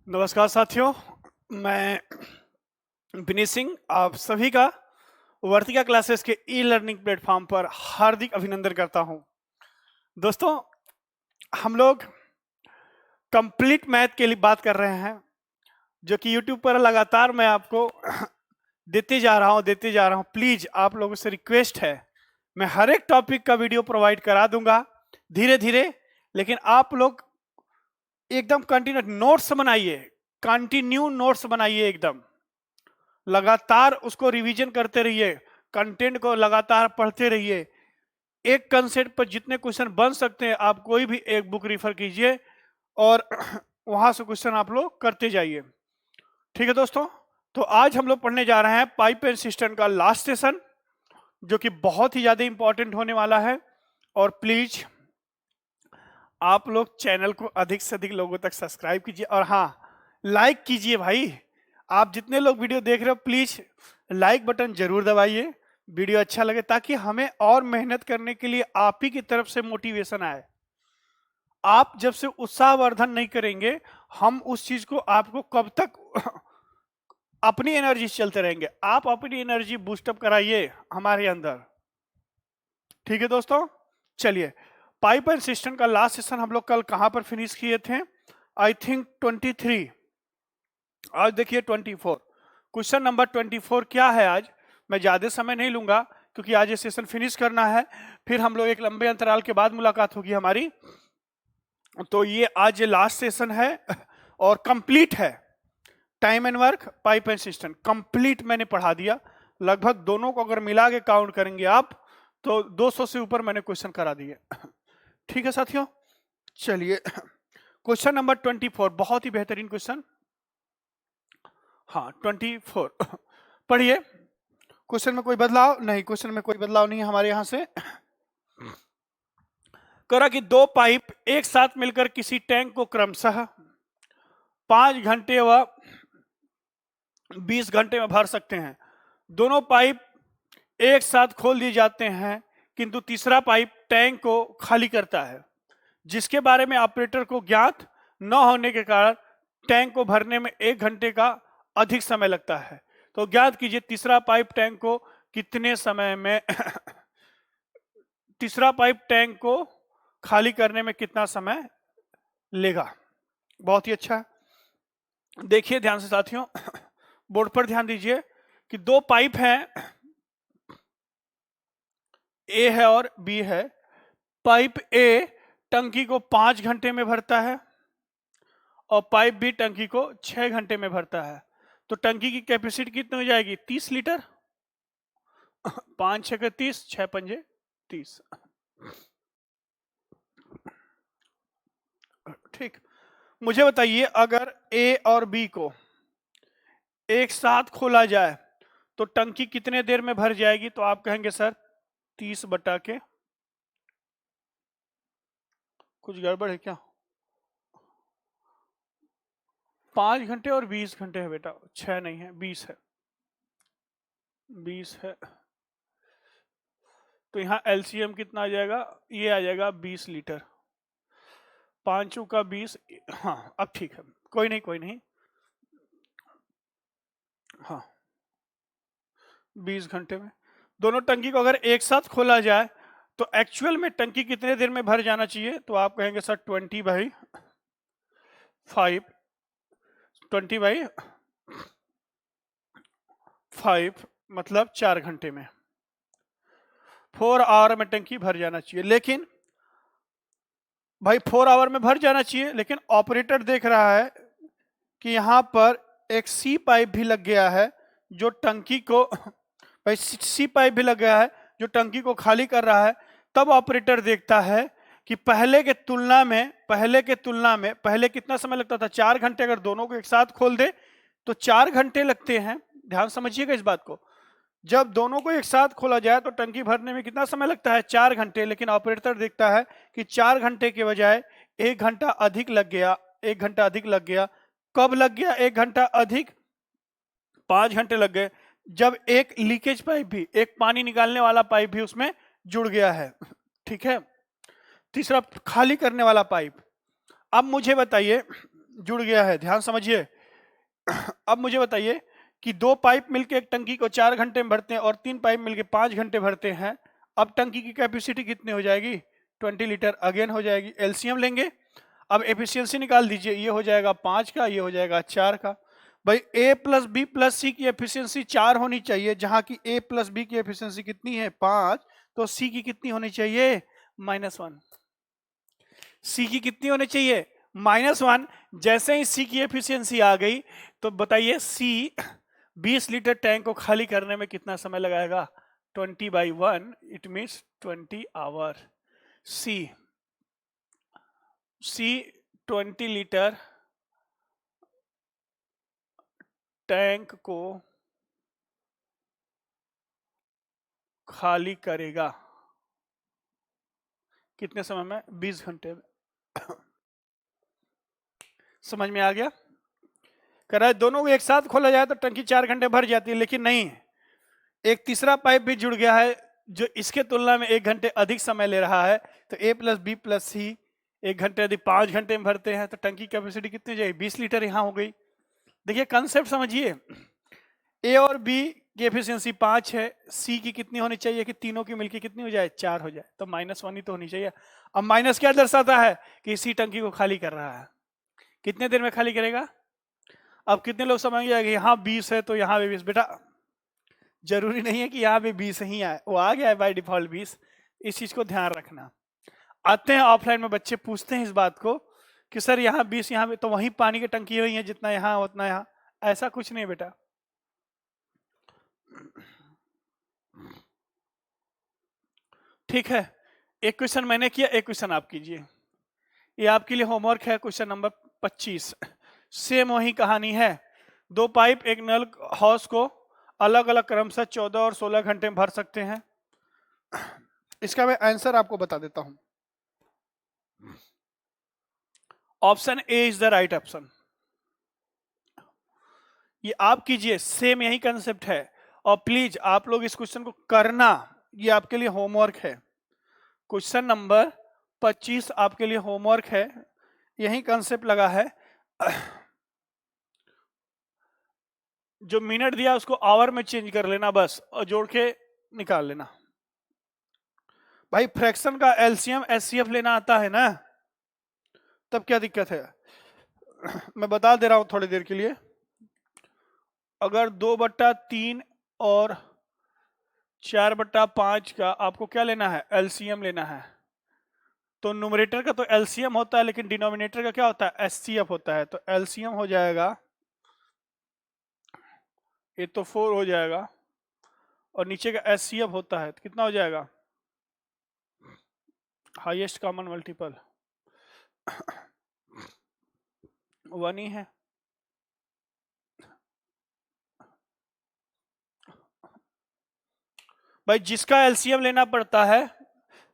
नमस्कार साथियों, मैं विनीत सिंह आप सभी का वर्तिका क्लासेस के ई लर्निंग प्लेटफॉर्म पर हार्दिक अभिनंदन करता हूं। दोस्तों, हम लोग कंप्लीट मैथ के लिए बात कर रहे हैं, जो कि यूट्यूब पर लगातार मैं आपको देते जा रहा हूं। प्लीज आप लोगों से रिक्वेस्ट है, मैं हर एक टॉपिक का वीडियो प्रोवाइड करा दूंगा धीरे धीरे, लेकिन आप लोग एकदम कंटिन्यू नोट्स बनाइए, एकदम लगातार उसको रिवीजन करते रहिए, कंटेंट को लगातार पढ़ते रहिए। एक कंसेप्ट पर जितने क्वेश्चन बन सकते हैं आप कोई भी एक बुक रिफर कीजिए और वहां से क्वेश्चन आप लोग करते जाइए। ठीक है दोस्तों, तो आज हम लोग पढ़ने जा रहे हैं पाइप एंड सिस्टम का लास्ट सेशन, जो कि बहुत ही ज्यादा इंपॉर्टेंट होने वाला है। और प्लीज आप लोग चैनल को अधिक से अधिक लोगों तक सब्सक्राइब कीजिए और हाँ, लाइक कीजिए भाई। आप जितने लोग वीडियो देख रहे हो प्लीज लाइक बटन जरूर दबाइए, वीडियो अच्छा लगे, ताकि हमें और मेहनत करने के लिए आप ही की तरफ से मोटिवेशन आए। आप जब से उत्साहवर्धन नहीं करेंगे, हम उस चीज को आपको कब तक अपनी एनर्जी चलते रहेंगे। आप अपनी एनर्जी बूस्टअप कराइए हमारे अंदर। ठीक है दोस्तों, चलिए पाइप एंड सिस्टम का लास्ट सेशन हम लोग कल कहां पर फिनिश किए थे? I think 23। आज देखिए 24। क्वेश्चन नंबर 24 क्या है? आज मैं ज्यादा समय नहीं लूंगा क्योंकि आज ये सेशन फिनिश करना है, फिर हम लोग एक लंबे अंतराल के बाद मुलाकात होगी हमारी। तो ये आज लास्ट सेशन है और कंप्लीट है। Time and work, pipe and system complete मैंने पढ़ा दिया। लगभग दोनों को अगर मिला के काउंट करेंगे आप तो 200 से ऊपर मैंने क्वेश्चन करा दिए। ठीक है साथियों, चलिए क्वेश्चन नंबर 24 बहुत ही बेहतरीन क्वेश्चन। हाँ 24 पढ़िए। क्वेश्चन में कोई बदलाव नहीं, क्वेश्चन में कोई बदलाव नहीं है हमारे यहां से। करा कि दो पाइप एक साथ मिलकर किसी टैंक को क्रमशः 5 घंटे व 20 घंटे में भर सकते हैं। दोनों पाइप एक साथ खोल दिए जाते हैं, किंतु तीसरा पाइप टैंक को खाली करता है, जिसके बारे में ऑपरेटर को ज्ञात न होने के कारण टैंक को भरने में 1 घंटे का अधिक समय लगता है। तो ज्ञात कीजिए तीसरा पाइप टैंक को कितने समय में तीसरा पाइप टैंक को खाली करने में कितना समय लेगा। बहुत ही अच्छा, देखिए ध्यान से साथियों, बोर्ड पर ध्यान दीजिए कि दो पाइप हैं, ए है और बी है। पाइप ए टंकी को 5 घंटे में भरता है और पाइप बी टंकी को 6 घंटे में भरता है। तो टंकी की कैपेसिटी कितनी हो जाएगी? 30 लीटर। 5 6 30, 6 पंजे 30। ठीक, मुझे बताइए अगर ए और बी को एक साथ खोला जाए तो टंकी कितने देर में भर जाएगी? तो आप कहेंगे सर 30 बटा के, कुछ गड़बड़ है क्या? 5 घंटे और 20 घंटे है बेटा, 6 नहीं है, 20 है, 20 है। तो यहाँ एलसीएम कितना आ जाएगा? ये आ जाएगा 20 लीटर। 5 का 20। हाँ अब ठीक है, कोई नहीं कोई नहीं। हाँ 20 घंटे में दोनों टंकी को अगर एक साथ खोला जाए तो एक्चुअल में टंकी कितने देर में भर जाना चाहिए? तो आप कहेंगे सर 20/5, 20/5 मतलब 4 घंटे में, 4 आवर में टंकी भर जाना चाहिए। लेकिन भाई 4 आवर में भर जाना चाहिए, लेकिन ऑपरेटर देख रहा है कि यहां पर एक सी पाइप भी लग गया है जो टंकी को भाई सी पाइप भी लग गया है जो टंकी को खाली कर रहा है। तब ऑपरेटर देखता है कि पहले के तुलना में पहले कितना समय लगता था? 4 घंटे। अगर दोनों को एक साथ खोल दे तो 4 घंटे लगते हैं। ध्यान समझिएगा इस बात को, जब दोनों को एक साथ खोला जाए तो टंकी भरने में कितना समय लगता है? 4 घंटे। लेकिन ऑपरेटर देखता है कि 4 घंटे के बजाय 1 घंटा अधिक लग गया, 1 घंटा अधिक लग गया। कब लग गया 1 घंटा अधिक? 5 घंटे लग गए, जब एक लीकेज पाइप भी, एक पानी निकालने वाला पाइप भी उसमें जुड़ गया है। ठीक है, तीसरा खाली करने वाला पाइप। अब मुझे बताइए जुड़ गया है, ध्यान समझिए। अब मुझे बताइए कि 2 पाइप मिलके एक टंकी को 4 घंटे में भरते हैं और 3 पाइप मिलके 5 घंटे भरते हैं। अब टंकी की कैपेसिटी कितनी हो जाएगी? 20 लीटर अगेन हो जाएगी। एलसीएम लेंगे, अब एफिशिएंसी निकाल दीजिए, ये हो जाएगा 5 का, ये हो जाएगा 4 का। भाई ए प्लस बी प्लस सी की एफिशिएंसी 4 होनी चाहिए, जहां की ए प्लस बी की एफिशिएंसी कितनी है? 5। तो सी की कितनी होनी चाहिए? -1। सी की कितनी होनी चाहिए? -1। जैसे ही सी की एफिशिएंसी आ गई तो बताइए सी 20 लीटर टैंक को खाली करने में कितना समय लगाएगा? 20/1, it means 20 hour. C 20 litre tank को खाली करेगा कितने समय में? 20 घंटे में। समझ में आ गया? कह रहा है दोनों को एक साथ खोला जाए तो टंकी 4 घंटे भर जाती है, लेकिन नहीं, एक तीसरा पाइप भी जुड़ गया है जो इसके तुलना में 1 घंटे अधिक समय ले रहा है। तो ए प्लस बी प्लस सी 1 घंटे अधिक 5 घंटे में भरते हैं, तो टंकी कैपेसिटी कितनी जाएगी? 20 लीटर यहाँ हो गई। देखिए कंसेप्ट समझिए, ए और बी की एफिशिएंसी 5 है, सी की कितनी होनी चाहिए कि तीनों की मिलकर कितनी हो जाए? 4 हो जाए। तो -1 ही तो होनी चाहिए। अब माइनस क्या दर्शाता है? कि इसी टंकी को खाली कर रहा है। कितने देर में खाली करेगा? अब कितने लोग समझ आएंगे यहाँ 20 है तो यहाँ भी 20। बेटा जरूरी नहीं है कि यहाँ पे 20 ही आए, वो आ गया है बाय डिफॉल्ट 20। इस चीज को ध्यान रखना। आते हैं ऑफलाइन में, बच्चे पूछते हैं इस बात को कि सर यहाँ 20, यहाँ पे तो वहीं पानी की टंकी हुई है, जितना यहाँ उतना यहाँ। ऐसा कुछ नहीं बेटा। ठीक है, एक क्वेश्चन मैंने किया, एक क्वेश्चन आप कीजिए। ये आपके लिए होमवर्क है, क्वेश्चन नंबर 25। सेम वही कहानी है। 2 पाइप एक नल हाउस को अलग अलग क्रम से 14 और 16 घंटे में भर सकते हैं। इसका मैं आंसर आपको बता देता हूं। Option A is the right option. ये आप कीजिए, सेम यही कंसेप्ट है। और प्लीज आप लोग इस क्वेश्चन को करना, ये आपके लिए होमवर्क है। क्वेश्चन नंबर 25 आपके लिए होमवर्क है, यही कंसेप्ट लगा है। जो मिनट दिया उसको आवर में चेंज कर लेना बस, और जोड़ के निकाल लेना। भाई फ्रैक्शन का एलसीएम एचसीएफ लेना आता है ना, तब क्या दिक्कत है? मैं बता दे रहा हूं थोड़ी देर के लिए। अगर 2/3 और 4/5 का आपको क्या लेना है? एलसीएम लेना है। तो न्यूमरेटर का तो एलसीएम होता है, लेकिन डिनोमिनेटर का क्या होता है? एचसीएफ होता है। तो एलसीएम हो जाएगा, ये तो 4 हो जाएगा, और नीचे का एचसीएफ होता है तो कितना हो जाएगा? हाईएस्ट कॉमन मल्टीपल 1 ही है। भाई जिसका एलसीएम लेना पड़ता है,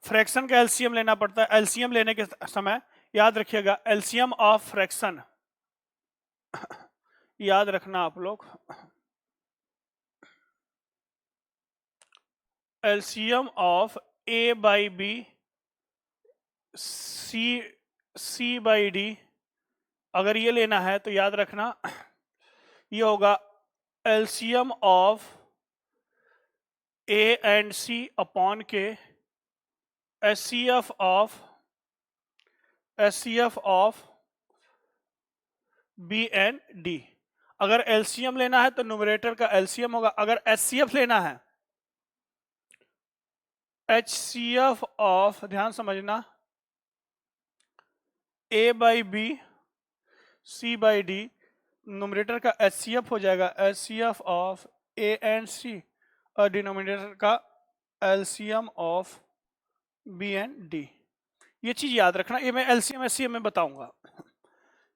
फ्रैक्शन का एलसीएम लेना पड़ता है, एलसीएम लेने के समय याद रखिएगा एलसीएम ऑफ फ्रैक्शन याद रखना आप लोग। LCM of a by b c by d, अगर ये लेना है तो याद रखना ये होगा LCM of a and c upon के HCF of b and d. अगर एलसीएम लेना है तो न्यूमरेटर का एलसीएम होगा। अगर एचसीएफ लेना है, एचसीएफ ऑफ, ध्यान समझना, a by b c by d, numerator का एचसीएफ हो जाएगा HCF of a and c, और डिनोमिनेटर का LCM of b and d. ये चीज याद रखना, ये मैं एलसीएम एचसीएफ में बताऊंगा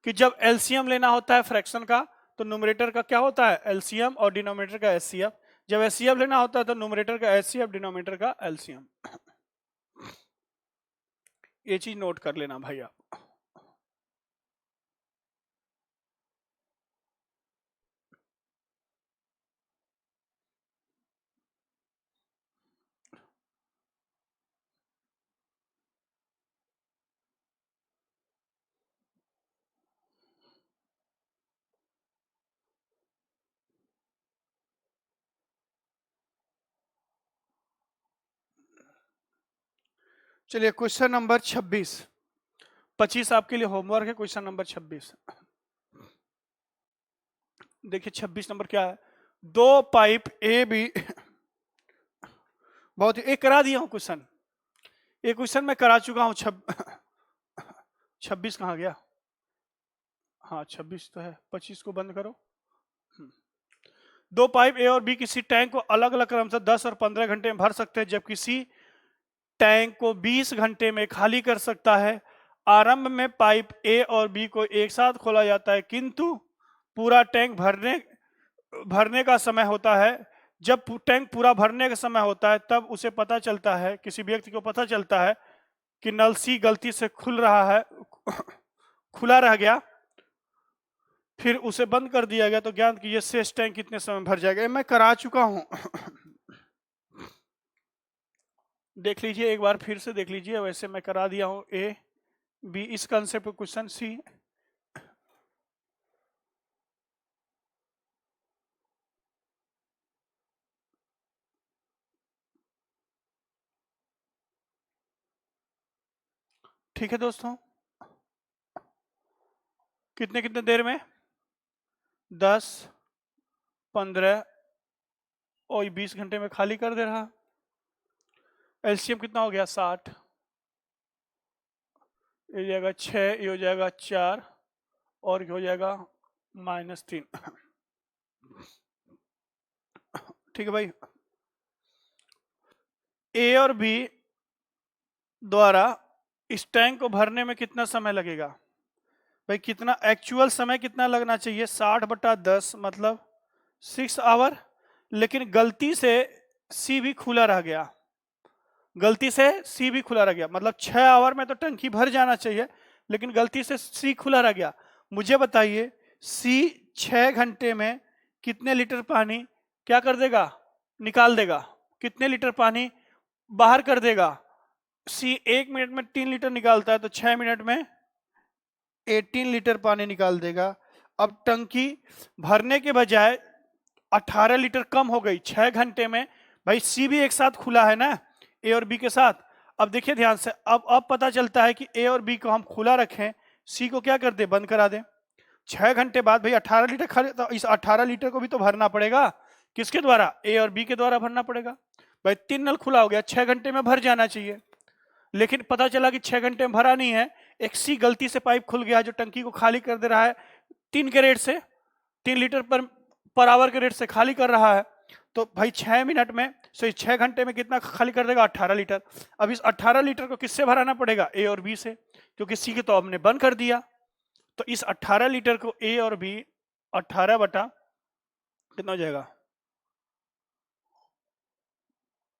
कि जब एलसीएम लेना होता है फ्रैक्शन का तो न्यूमरेटर का क्या होता है? एलसीएम, और डिनोमिनेटर का एचसीएफ। जब एचसीएफ लेना होता है तो न्यूमरेटर का एचसीएफ, डिनोमिनेटर का एलसीएम। ये चीज नोट कर लेना भाई आप। चलिए क्वेश्चन नंबर 26, 25 आपके लिए होमवर्क है। क्वेश्चन नंबर 26 देखिए, 26 नंबर क्या है? दो पाइप ए बी बहुत एक करा दिया हूं क्वेश्चन, ये क्वेश्चन मैं करा चुका हूं। 26 कहाँ गया? हाँ 26 तो है, 25 को बंद करो। दो पाइप ए और बी किसी टैंक को अलग अलग क्रम से 10 और 15 घंटे में भर सकते हैं, जब किसी टैंक को 20 घंटे में खाली कर सकता है। आरंभ में पाइप ए और बी को एक साथ खोला जाता है, किंतु पूरा टैंक भरने का समय होता है। जब टैंक पूरा भरने का समय होता है, तब उसे पता चलता है, किसी व्यक्ति को पता चलता है कि नल सी गलती से खुल रहा है, खुला रह गया, फिर उसे बंद कर दिया गया, तो ज्ञात कीजिए शेष टैंक कितने समय में भर जाएगा। ये मैं करा चुका हूं। देख लीजिए एक बार, फिर से देख लीजिए। वैसे मैं करा दिया हूं ए बी, इस कंसेप्ट क्वेश्चन सी। ठीक है दोस्तों, कितने कितने देर में? 10, 15 और 20 घंटे में खाली कर दे रहा। एलसीएम कितना हो गया? 60, ये हो जाएगा 6, ये हो जाएगा 4 और ये हो जाएगा -3। ठीक है भाई। ए और बी द्वारा इस टैंक को भरने में कितना समय लगेगा? भाई कितना एक्चुअल समय कितना लगना चाहिए? 60/10 मतलब 6 आवर। लेकिन गलती से सी भी खुला रह गया, गलती से सी भी खुला रह गया, मतलब 6 आवर में तो टंकी भर जाना चाहिए, लेकिन गलती से सी खुला रह गया। मुझे बताइए, सी 6 घंटे में कितने लीटर पानी क्या कर देगा? निकाल देगा। कितने लीटर पानी बाहर कर देगा? सी 1 मिनट में 3 लीटर निकालता है, तो 6 मिनट में 18 लीटर पानी निकाल देगा। अब टंकी भरने के बजाय 18 लीटर कम हो गई 6 घंटे में। भाई सी भी एक साथ खुला है ना, ए और बी के साथ। अब देखिए ध्यान से, अब पता चलता है कि ए और बी को हम खुला रखें, सी को क्या कर दे? बंद करा दें। 6 घंटे बाद भाई 18 लीटर खाली, तो इस 18 लीटर को भी तो भरना पड़ेगा। किसके द्वारा? ए और बी के द्वारा भरना पड़ेगा। भाई 3 नल खुला हो गया, 6 घंटे में भर जाना चाहिए, लेकिन पता चला कि 6 घंटे में भरा नहीं है। एक सी गलती से पाइप खुल गया जो टंकी को खाली कर दे रहा है 3 के रेट से, 3 लीटर पर आवर के रेट से खाली कर रहा है। तो भाई 6 मिनट में, सो 6 घंटे में कितना खाली कर देगा? 18 लीटर। अब इस 18 लीटर को किससे भराना पड़ेगा? ए और बी से, क्योंकि सी के तो हमने बंद कर दिया। तो इस 18 लीटर को ए और बी 18 बटा कितना हो जाएगा?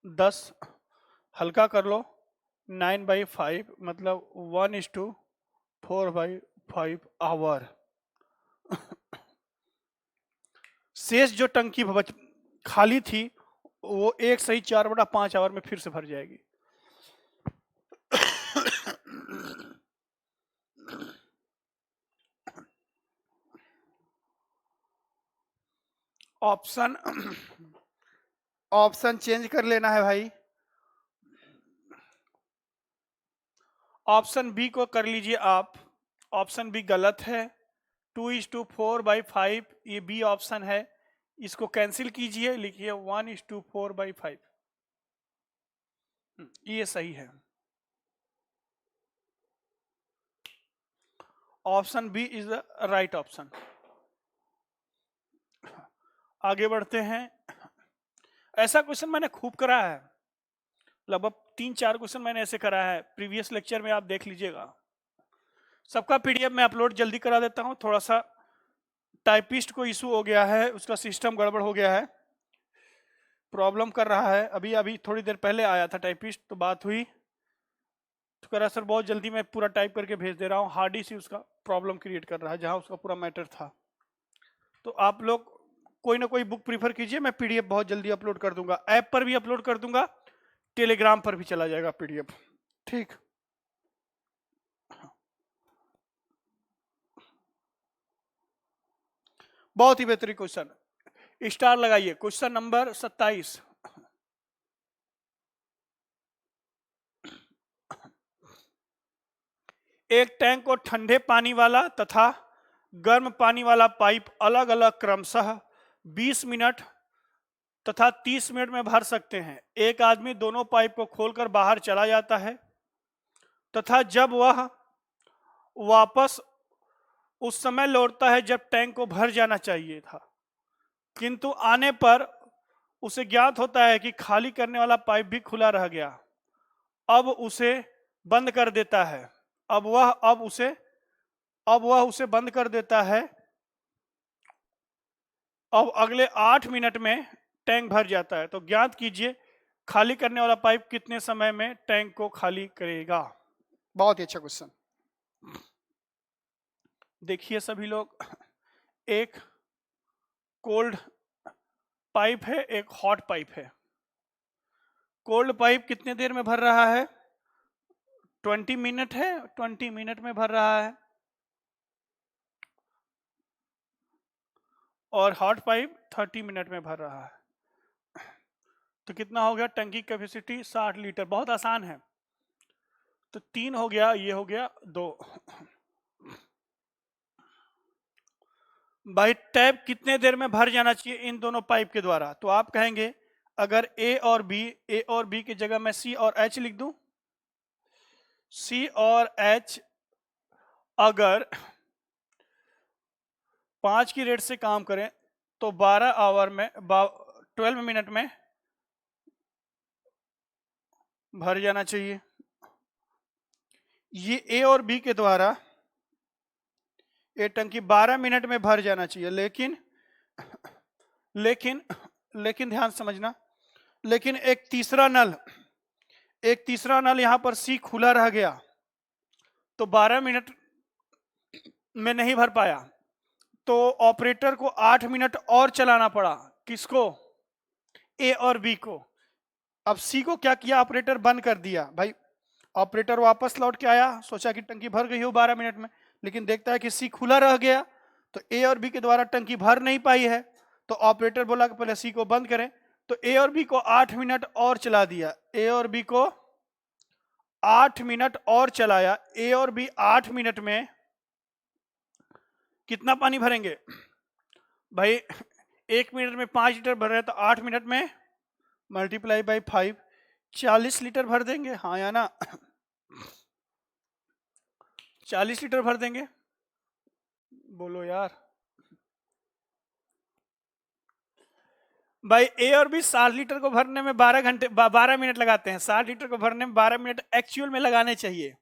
10, हल्का कर लो, 9/5 मतलब 1:4/5 आवर। शेष जो टंकी खाली थी वो 1/4/5 आवर में फिर से भर जाएगी। ऑप्शन ऑप्शन चेंज कर लेना है भाई। ऑप्शन बी को कर लीजिए आप, ऑप्शन बी गलत है। 2:4/5 ये बी ऑप्शन है, इसको कैंसिल कीजिए, लिखिए 1:4/5, ये सही है। Option B is the right option. आगे बढ़ते हैं। ऐसा क्वेश्चन मैंने खूब करा है, लगभग 3-4 क्वेश्चन मैंने ऐसे करा है, प्रीवियस लेक्चर में आप देख लीजिएगा। सबका पीडीएफ मैं अपलोड जल्दी करा देता हूं। थोड़ा सा टाइपिस्ट को इशू हो गया है, उसका सिस्टम गड़बड़ हो गया है, प्रॉब्लम कर रहा है। अभी अभी थोड़ी देर पहले आया था टाइपिस्ट, तो बात हुई तो कह रहा सर बहुत जल्दी मैं पूरा टाइप करके भेज दे रहा हूँ, हार्ड डिस्क उसका प्रॉब्लम क्रिएट कर रहा है जहां उसका पूरा मैटर था। तो आप लोग कोई ना कोई बुक प्रीफर कीजिए, मैं पीडीएफ बहुत जल्दी अपलोड कर दूंगा, ऐप पर भी अपलोड कर दूंगा, टेलीग्राम पर भी चला जाएगा पीडीएफ। ठीक, बहुत ही बेहतरीन क्वेश्चन, स्टार लगाइए। क्वेश्चन नंबर 27, एक टैंक को ठंडे पानी वाला तथा गर्म पानी वाला पाइप अलग अलग क्रमशः 20 मिनट तथा 30 मिनट में भर सकते हैं। एक आदमी दोनों पाइप को खोलकर बाहर चला जाता है तथा जब वह वापस उस समय लौटता है जब टैंक को भर जाना चाहिए था, किंतु आने पर उसे ज्ञात होता है कि खाली करने वाला पाइप भी खुला रह गया। अब उसे बंद कर देता है। अब वह उसे बंद कर देता है। अब अगले 8 मिनट में टैंक भर जाता है। तो ज्ञात कीजिए खाली करने वाला पाइप कितने समय में टैंक को खाली करेगा। बहुत ही अच्छा क्वेश्चन। देखिए सभी लोग, एक कोल्ड पाइप है, एक हॉट पाइप है। कोल्ड पाइप कितने देर में भर रहा है? 20 मिनट है, 20 मिनट में भर रहा है। और हॉट पाइप 30 मिनट में भर रहा है। तो कितना हो गया? टंकी कैपेसिटी 60 लीटर। बहुत आसान है। तो 3 हो गया, ये हो गया 2। भाई टैप कितने देर में भर जाना चाहिए इन दोनों पाइप के द्वारा? तो आप कहेंगे अगर ए और बी की जगह मैं सी और एच लिख दूं, सी और एच अगर 5 की रेट से काम करें तो 12 मिनट में भर जाना चाहिए। ये ए और बी के द्वारा ये टंकी 12 मिनट में भर जाना चाहिए, लेकिन ध्यान समझना, लेकिन एक तीसरा नल यहां पर सी खुला रह गया तो 12 मिनट में नहीं भर पाया। तो ऑपरेटर को 8 मिनट और चलाना पड़ा। किसको? ए और बी को। अब सी को क्या किया? ऑपरेटर बंद कर दिया। भाई ऑपरेटर वापस लौट के आया, सोचा कि टंकी भर गई हो 12 मिनट में, लेकिन देखता है कि सी खुला रह गया। तो ए और बी के द्वारा टंकी भर नहीं पाई है। तो ऑपरेटर बोला कि पहले सी को बंद करें। तो ए और बी को 8 मिनट और चला दिया। ए और बी को 8 मिनट और चलाया। ए और बी 8 मिनट में कितना पानी भरेंगे? भाई 1 मिनट में 5 लीटर भर रहे हैं तो 8 मिनट में मल्टीप्लाई बाई 5 40 लीटर भर देंगे। हाँ या ना? 40 लीटर भर देंगे। बोलो यार। भाई ए और बी 60 लीटर को भरने में 12 मिनट लगाते हैं। 60 लीटर को भरने में 12 मिनट एक्चुअल में लगाने चाहिए।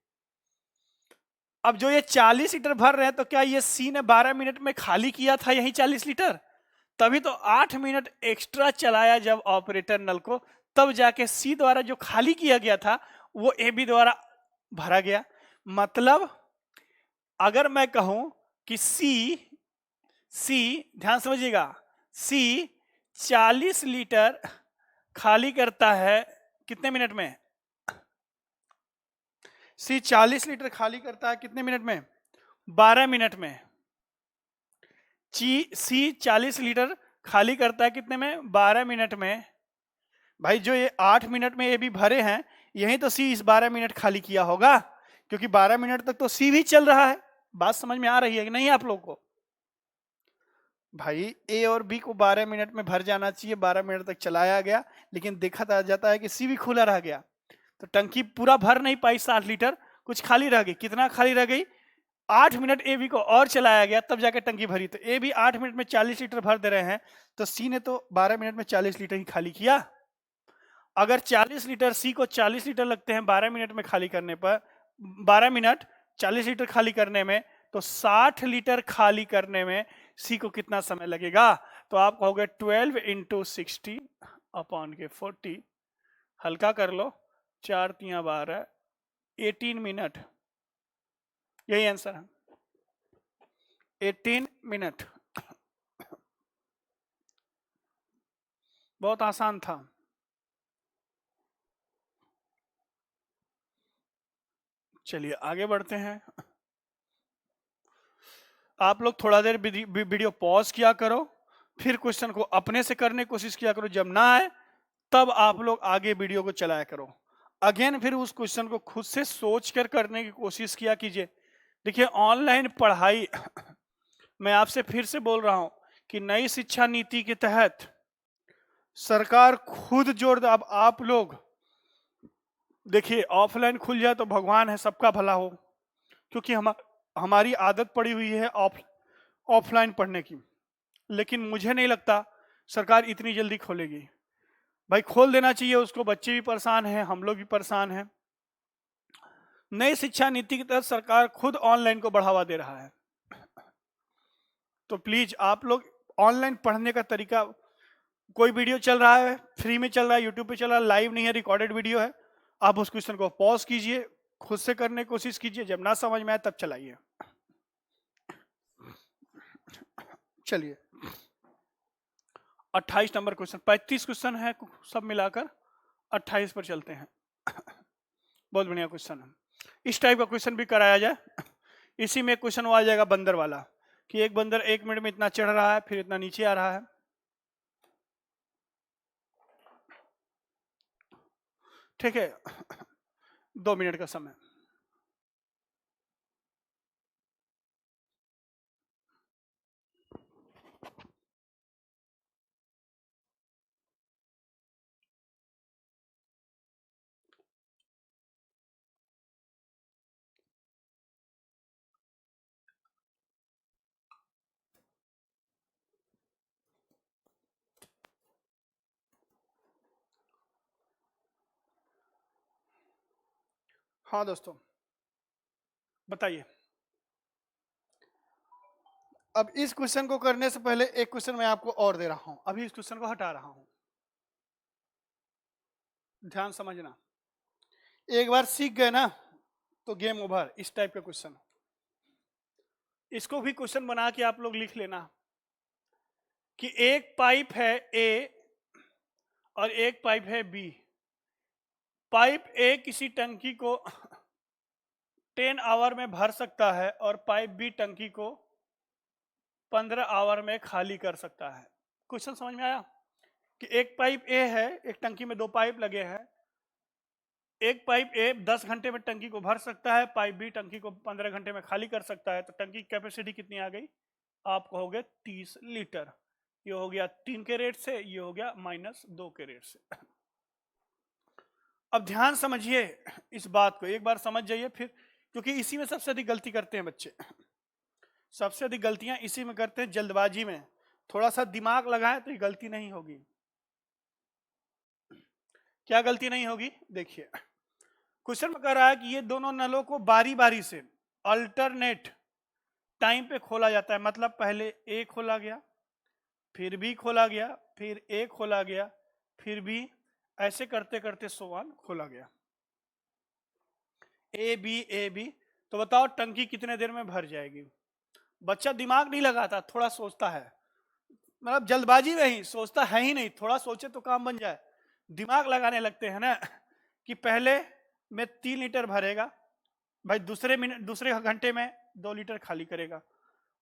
अब जो ये 40 लीटर भर रहे हैं तो क्या ये सी ने 12 मिनट में खाली किया था यही 40 लीटर? तभी तो 8 मिनट एक्स्ट्रा चलाया जब ऑपरेटर नल को, तब जाके सी द्वारा जो खाली किया गया था वो ए बी द्वारा भरा गया। मतलब अगर मैं कहूं कि सी ध्यान समझिएगा, सी 40 लीटर खाली करता है कितने मिनट में? सी 40 लीटर खाली करता है कितने मिनट में? 12 मिनट में। सी 40 लीटर खाली करता है कितने में? 12 मिनट में। भाई जो ये 8 मिनट में ये भी भरे हैं, यही तो सी इस 12 मिनट खाली किया होगा, क्योंकि 12 मिनट तक तो सी भी चल रहा है। बात समझ में आ रही है कि नहीं आप लोग को? भाई ए और बी को 12 मिनट में भर जाना चाहिए, 12 मिनट तक चलाया गया, लेकिन देखा जाता है कि सी भी खुला रह गया। तो टंकी पूरा भर नहीं पाई 60 लीटर, कुछ खाली रह गई। कितना खाली रह गई? 8 मिनट ए बी को और चलाया गया तब जाकर टंकी भरी। तो ए बी 8 मिनट में 40 लीटर भर दे रहे हैं, तो सी ने तो 12 मिनट में 40 लीटर ही खाली किया। अगर 40 लीटर, सी को 40 लीटर लगते हैं 12 मिनट में खाली करने पर, 12 मिनट 40 लीटर खाली करने में, तो 60 लीटर खाली करने में सी को कितना समय लगेगा? तो आप कहोगे 12 × 60 अपॉन के 40, हल्का कर लो, 4 × 12, 18 मिनट। यही आंसर है, 18 मिनट। बहुत आसान था। चलिए आगे बढ़ते हैं। आप लोग थोड़ा देर वीडियो पॉज किया करो, फिर क्वेश्चन को अपने से करने की कोशिश किया करो। जब ना आए तब आप लोग आगे वीडियो को चलाया करो। अगेन फिर उस क्वेश्चन को खुद से सोच कर करने की कोशिश किया कीजिए। देखिए ऑनलाइन पढ़ाई मैं आपसे फिर से बोल रहा हूं कि नई शिक्षा नीति के तहत सरकार खुद जोर दे। अब आप लोग देखिए ऑफलाइन खुल जाए तो भगवान है, सबका भला हो, क्योंकि हमारी आदत पड़ी हुई है ऑफलाइन पढ़ने की। लेकिन मुझे नहीं लगता सरकार इतनी जल्दी खोलेगी। भाई खोल देना चाहिए उसको, बच्चे भी परेशान हैं, हम लोग भी परेशान हैं। नई शिक्षा नीति की तहत सरकार खुद ऑनलाइन को बढ़ावा दे रहा है। तो प्लीज आप लोग ऑनलाइन पढ़ने का तरीका, कोई वीडियो चल रहा है फ्री में चल रहा है, यूट्यूब पे चल रहा है, लाइव नहीं है, रिकॉर्डेड वीडियो है, आप उस क्वेश्चन को पॉज कीजिए, खुद से करने की कोशिश कीजिए, जब ना समझ में आए तब चलाइए। चलिए 28 नंबर क्वेश्चन, 35 क्वेश्चन है सब मिलाकर, 28 पर चलते हैं। बहुत बढ़िया क्वेश्चन है, इस टाइप का क्वेश्चन भी कराया जाए। इसी में क्वेश्चन वो आ जाएगा बंदर वाला, कि एक बंदर 1 मिनट में इतना चढ़ रहा है फिर इतना नीचे आ रहा है। ठीक है, 2 मिनट का समय। हाँ दोस्तों बताइए। अब इस क्वेश्चन को करने से पहले एक क्वेश्चन मैं आपको और दे रहा हूं, अभी इस क्वेश्चन को हटा रहा हूं, ध्यान समझना। एक बार सीख गए ना तो गेम ओवर। इस टाइप का क्वेश्चन, इसको भी क्वेश्चन बना के आप लोग लिख लेना कि एक पाइप है ए और एक पाइप है बी। पाइप ए किसी टंकी को 10 आवर में भर सकता है और पाइप बी टंकी को 15 आवर में खाली कर सकता है। क्वेश्चन समझ में आया कि एक पाइप ए है, एक टंकी में 2 पाइप लगे हैं, एक पाइप ए 10 घंटे में टंकी को भर सकता है, पाइप बी टंकी को 15 घंटे में खाली कर सकता है। तो टंकी की कैपेसिटी कितनी आ गई, आप कहोगे 30 लीटर। ये हो गया 3 के रेट से, ये हो गया -2 के रेट से। अब ध्यान समझिए इस बात को, एक बार समझ जाइए फिर, क्योंकि इसी में सबसे अधिक गलती करते हैं बच्चे। सबसे अधिक गलतियां इसी में करते हैं, जल्दबाजी में। थोड़ा सा दिमाग लगाएं तो ये गलती नहीं होगी। क्या गलती नहीं होगी, देखिए क्वेश्चन में कह रहा है कि ये दोनों नलों को बारी बारी से अल्टरनेट टाइम पे खोला जाता है। मतलब पहले ए खोला गया, फिर बी खोला गया, फिर ए खोला गया, फिर बी, ऐसे करते करते सोवान खोला गया। ए बी, तो बताओ टंकी कितने देर में भर जाएगी। बच्चा दिमाग नहीं लगाता, थोड़ा सोचता है, मतलब जल्दबाजी में ही सोचता है ही नहीं, थोड़ा सोचे तो काम बन जाए। दिमाग लगाने लगते हैं ना कि पहले में 3 लीटर भरेगा, भाई दूसरे घंटे में 2 लीटर खाली करेगा,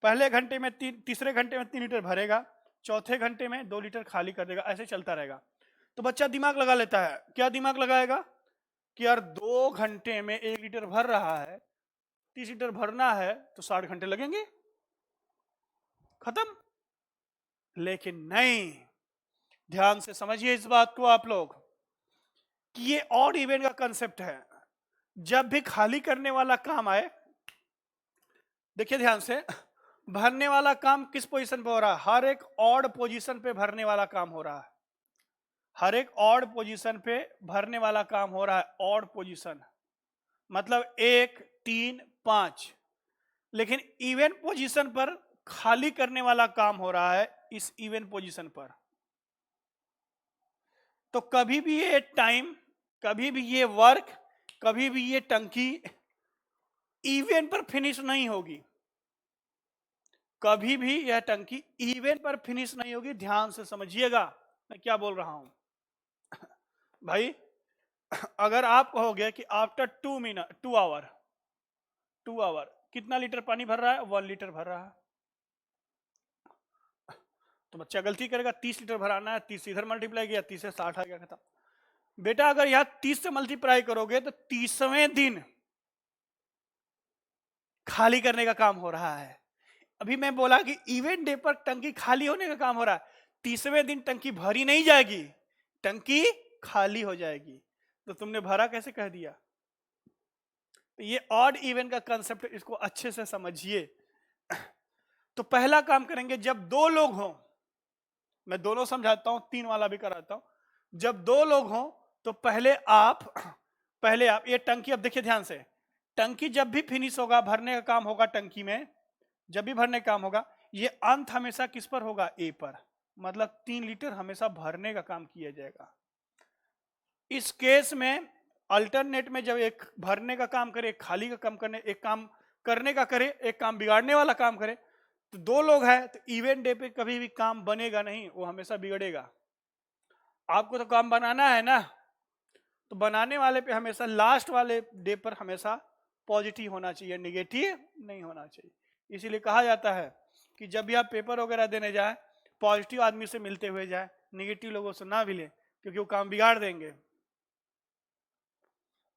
पहले घंटे में तीसरे घंटे में 3 लीटर भरेगा, चौथे घंटे में 2 लीटर खाली कर देगा, ऐसे चलता रहेगा। तो बच्चा दिमाग लगा लेता है। क्या दिमाग लगाएगा कि यार 2 घंटे में 1 लीटर भर रहा है, 30 लीटर भरना है तो 60 घंटे लगेंगे, खत्म। लेकिन नहीं, ध्यान से समझिए इस बात को आप लोग, कि ये ऑड इवेंट का कंसेप्ट है। जब भी खाली करने वाला काम आए, देखिए ध्यान से, भरने वाला काम किस पोजीशन पे हो रहा है, हर एक ऑड पोजीशन पे भरने वाला काम हो रहा है। हर एक ऑड पोजीशन पे भरने वाला काम हो रहा है, ऑड पोजीशन मतलब 1 3 5। लेकिन इवन पोजीशन पर खाली करने वाला काम हो रहा है इस इवन पोजीशन पर। तो कभी भी ये टाइम, कभी भी ये वर्क, कभी भी ये टंकी इवेंट पर फिनिश नहीं होगी। कभी भी यह टंकी इवेंट पर फिनिश नहीं होगी। ध्यान से समझिएगा मैं क्या बोल रहा हूं। भाई अगर आप कहोगे कि आफ्टर 2 आवर कितना लीटर पानी भर रहा है, 1 लीटर भर रहा है, तो बच्चा गलती करेगा, 30 लीटर भराना है, 30 इधर मल्टीप्लाई किया, 30 से 60 आ गया, खत्म। बेटा अगर यहां 30 से मल्टीप्लाई करोगे तो 30वें दिन खाली करने का काम हो रहा है। अभी मैं बोला कि इवेंट डे पर टंकी खाली होने का काम हो रहा है, तीसवें दिन टंकी भरी नहीं जाएगी, टंकी खाली हो जाएगी। तो तुमने भरा कैसे कह दिया? तो ये ऑड इवेंट का कंसेप्ट, इसको अच्छे से समझिए। तो पहला काम करेंगे, जब दो लोग हों, मैं दोनों समझाता हूं, तीन वाला भी कराता हूं। जब दो लोग हों तो पहले आप ये टंकी, अब देखिए ध्यान से, टंकी जब भी फिनिश होगा, भरने का काम होगा टंकी में, जब भी भरने का काम होगा, ये अंत हमेशा किस पर होगा? ए पर। मतलब 3 लीटर हमेशा भरने का काम किया जाएगा। इस केस में अल्टरनेट में जब एक भरने का काम करे, एक खाली का काम करने, एक काम करने का करे, एक काम बिगाड़ने वाला काम करे, तो दो लोग हैं तो इवेंट डे पे कभी भी काम बनेगा नहीं, वो हमेशा बिगड़ेगा। आपको तो काम बनाना है ना, तो बनाने वाले पे हमेशा लास्ट वाले डे पर हमेशा पॉजिटिव होना चाहिए, निगेटिव नहीं होना चाहिए। इसीलिए कहा जाता है कि जब भी आप पेपर वगैरह देने जाए, पॉजिटिव आदमी से मिलते हुए जाए, निगेटिव लोगों से ना मिले, क्योंकि वो काम बिगाड़ देंगे।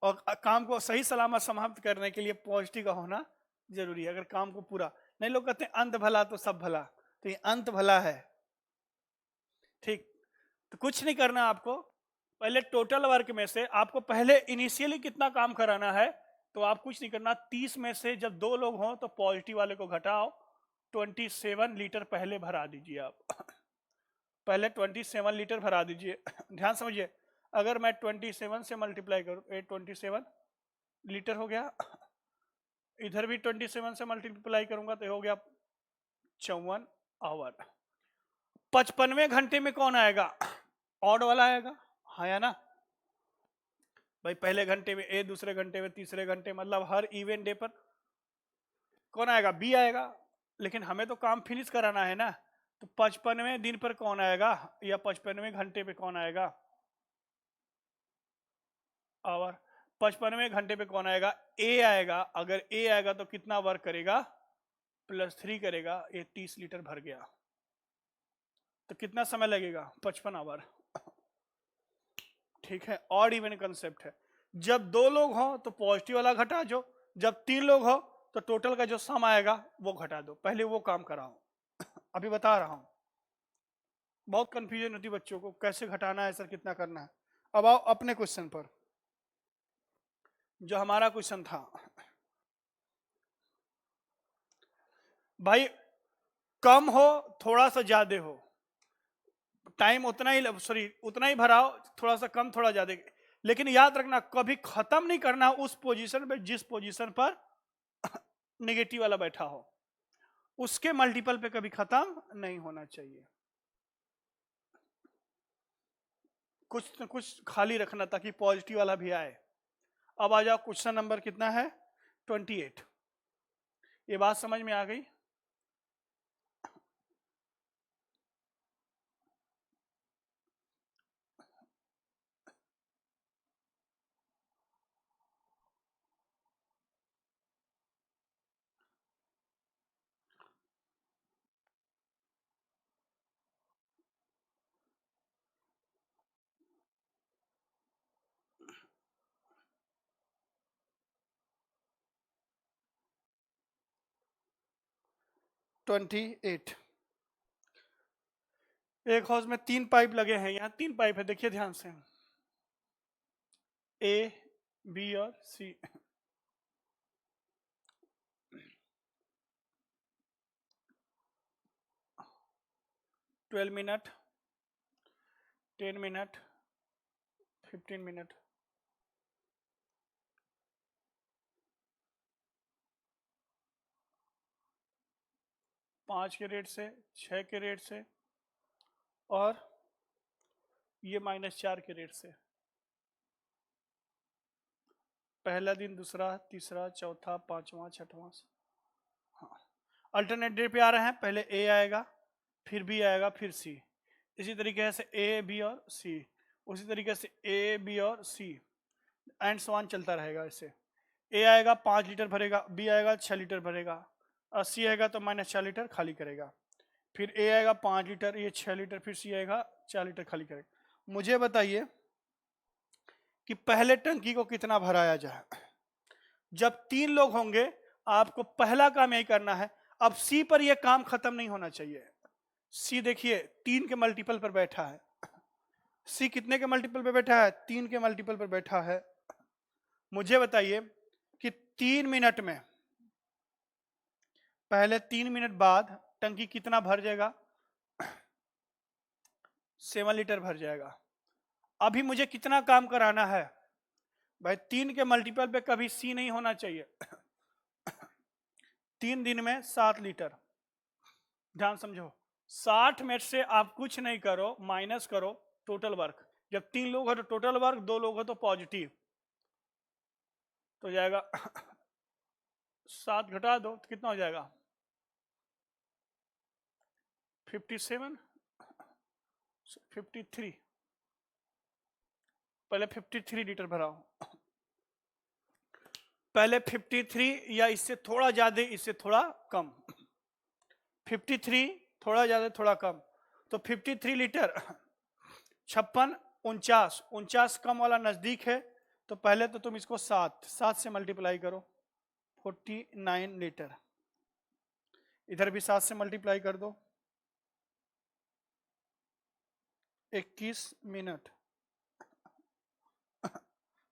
और काम को सही सलामत समाप्त करने के लिए पॉजिटिव का होना जरूरी है। अगर काम को पूरा नहीं, लोग कहते हैं अंत भला तो सब भला, तो ये अंत भला है। ठीक, तो कुछ नहीं करना आपको, पहले टोटल वर्क में से आपको पहले इनिशियली कितना काम कराना है, तो आप कुछ नहीं करना, 30 में से जब दो लोग हों तो पॉजिटिव वाले को घटाओ, 27 लीटर पहले भरा दीजिए आप। पहले 27 लीटर भरा दीजिए। ध्यान समझिए, अगर मैं 27 से मल्टीप्लाई करूं, 27 लीटर हो गया, इधर भी 27 से मल्टीप्लाई करूंगा तो हो गया 54 आवर। 55वें घंटे में कौन आएगा? ऑड वाला आएगा, हाँ या ना भाई? पहले घंटे में ए, दूसरे घंटे में, तीसरे घंटे, मतलब हर इवेंट डे पर कौन आएगा? बी आएगा। लेकिन हमें तो काम फिनिश कराना है ना, तो 55वें दिन पर कौन आएगा, या 55वें घंटे पे कौन आएगा? आवर। 55वें घंटे पे कौन आएगा? ए आएगा। अगर ए आएगा तो कितना वर्क करेगा? +3 करेगा। ये 30 लीटर भर गया, तो कितना समय लगेगा? 55 आवर। ठीक है, ऑड इवन कंसेप्ट है। जब दो लोग हो तो पॉजिटिव वाला घटा दो, जब 3 लोग हो तो टोटल का जो सम आएगा वो घटा दो। पहले वो काम कराओ, अभी बता रहा हूं। बहुत कंफ्यूजन होती है बच्चों को, कैसे घटाना है सर, कितना करना है। अब आओ अपने क्वेश्चन पर। जो हमारा क्वेश्चन था भाई, कम हो थोड़ा सा ज्यादा हो, टाइम उतना ही, सॉरी उतना ही भराओ, थोड़ा सा कम थोड़ा ज्यादा, लेकिन याद रखना कभी खत्म नहीं करना उस पोजीशन पे जिस पोजीशन पर नेगेटिव वाला बैठा हो, उसके मल्टीपल पे कभी खत्म नहीं होना चाहिए। कुछ न कुछ खाली रखना ताकि पॉजिटिव वाला भी आए। अब आ जाओ, क्वेश्चन नंबर कितना है? 28। ये बात समझ में आ गई? Twenty eight. एक हाउस में 3 पाइप लगे हैं, यहाँ 3 पाइप है, देखिए ध्यान से, ए, बी और सी। 12 मिनट, 10 मिनट, 15 मिनट, 5 के रेट से, 6 के रेट से, और ये -4 के रेट से। पहला दिन, दूसरा, तीसरा, चौथा, पांचवा, छठवां। हाँ, अल्टरनेट डेट पे आ रहे हैं, पहले ए आएगा, फिर बी आएगा, फिर सी। इसी तरीके से ए, बी और सी, उसी तरीके से ए, बी और सी, एंड सो ऑन चलता रहेगा। ऐसे ए आएगा 5 लीटर भरेगा, बी आएगा 6 लीटर भरेगा, और सी आएगा तो -4 लीटर खाली करेगा। फिर ए आएगा 5 लीटर, ये 6 लीटर, फिर सी आएगा 4 लीटर खाली करेगा। मुझे बताइए कि पहले टंकी को कितना भराया जाए? जब 3 लोग होंगे आपको पहला काम यही करना है। अब सी पर यह काम खत्म नहीं होना चाहिए। सी देखिए 3 के मल्टीपल पर बैठा है। सी कितने के मल्टीपल पर बैठा है? 3 के मल्टीपल पर बैठा है। मुझे बताइए कि 3 मिनट में, पहले 3 मिनट बाद टंकी कितना भर जाएगा? 7 लीटर भर जाएगा। अभी मुझे कितना काम कराना है भाई? 3 के मल्टीपल पे कभी सी नहीं होना चाहिए। 3 दिन में 7 लीटर। ध्यान समझो, 60 मिनट से आप कुछ नहीं करो, माइनस करो टोटल वर्क। जब 3 लोग हो तो टोटल वर्क, 2 लोग हो तो पॉजिटिव, तो जाएगा 7 घटा दो तो कितना हो जाएगा? 57, 53। पहले 53 लीटर भराओ। पहले 53 या इससे थोड़ा ज्यादा, इससे थोड़ा कम। 53 थोड़ा ज्यादा थोड़ा कम, तो 53 लीटर। 56, 49 कम वाला नजदीक है, तो पहले तो तुम इसको 7 से मल्टीप्लाई करो, 49 लीटर। इधर भी 7 से मल्टीप्लाई कर दो, 21 मिनट।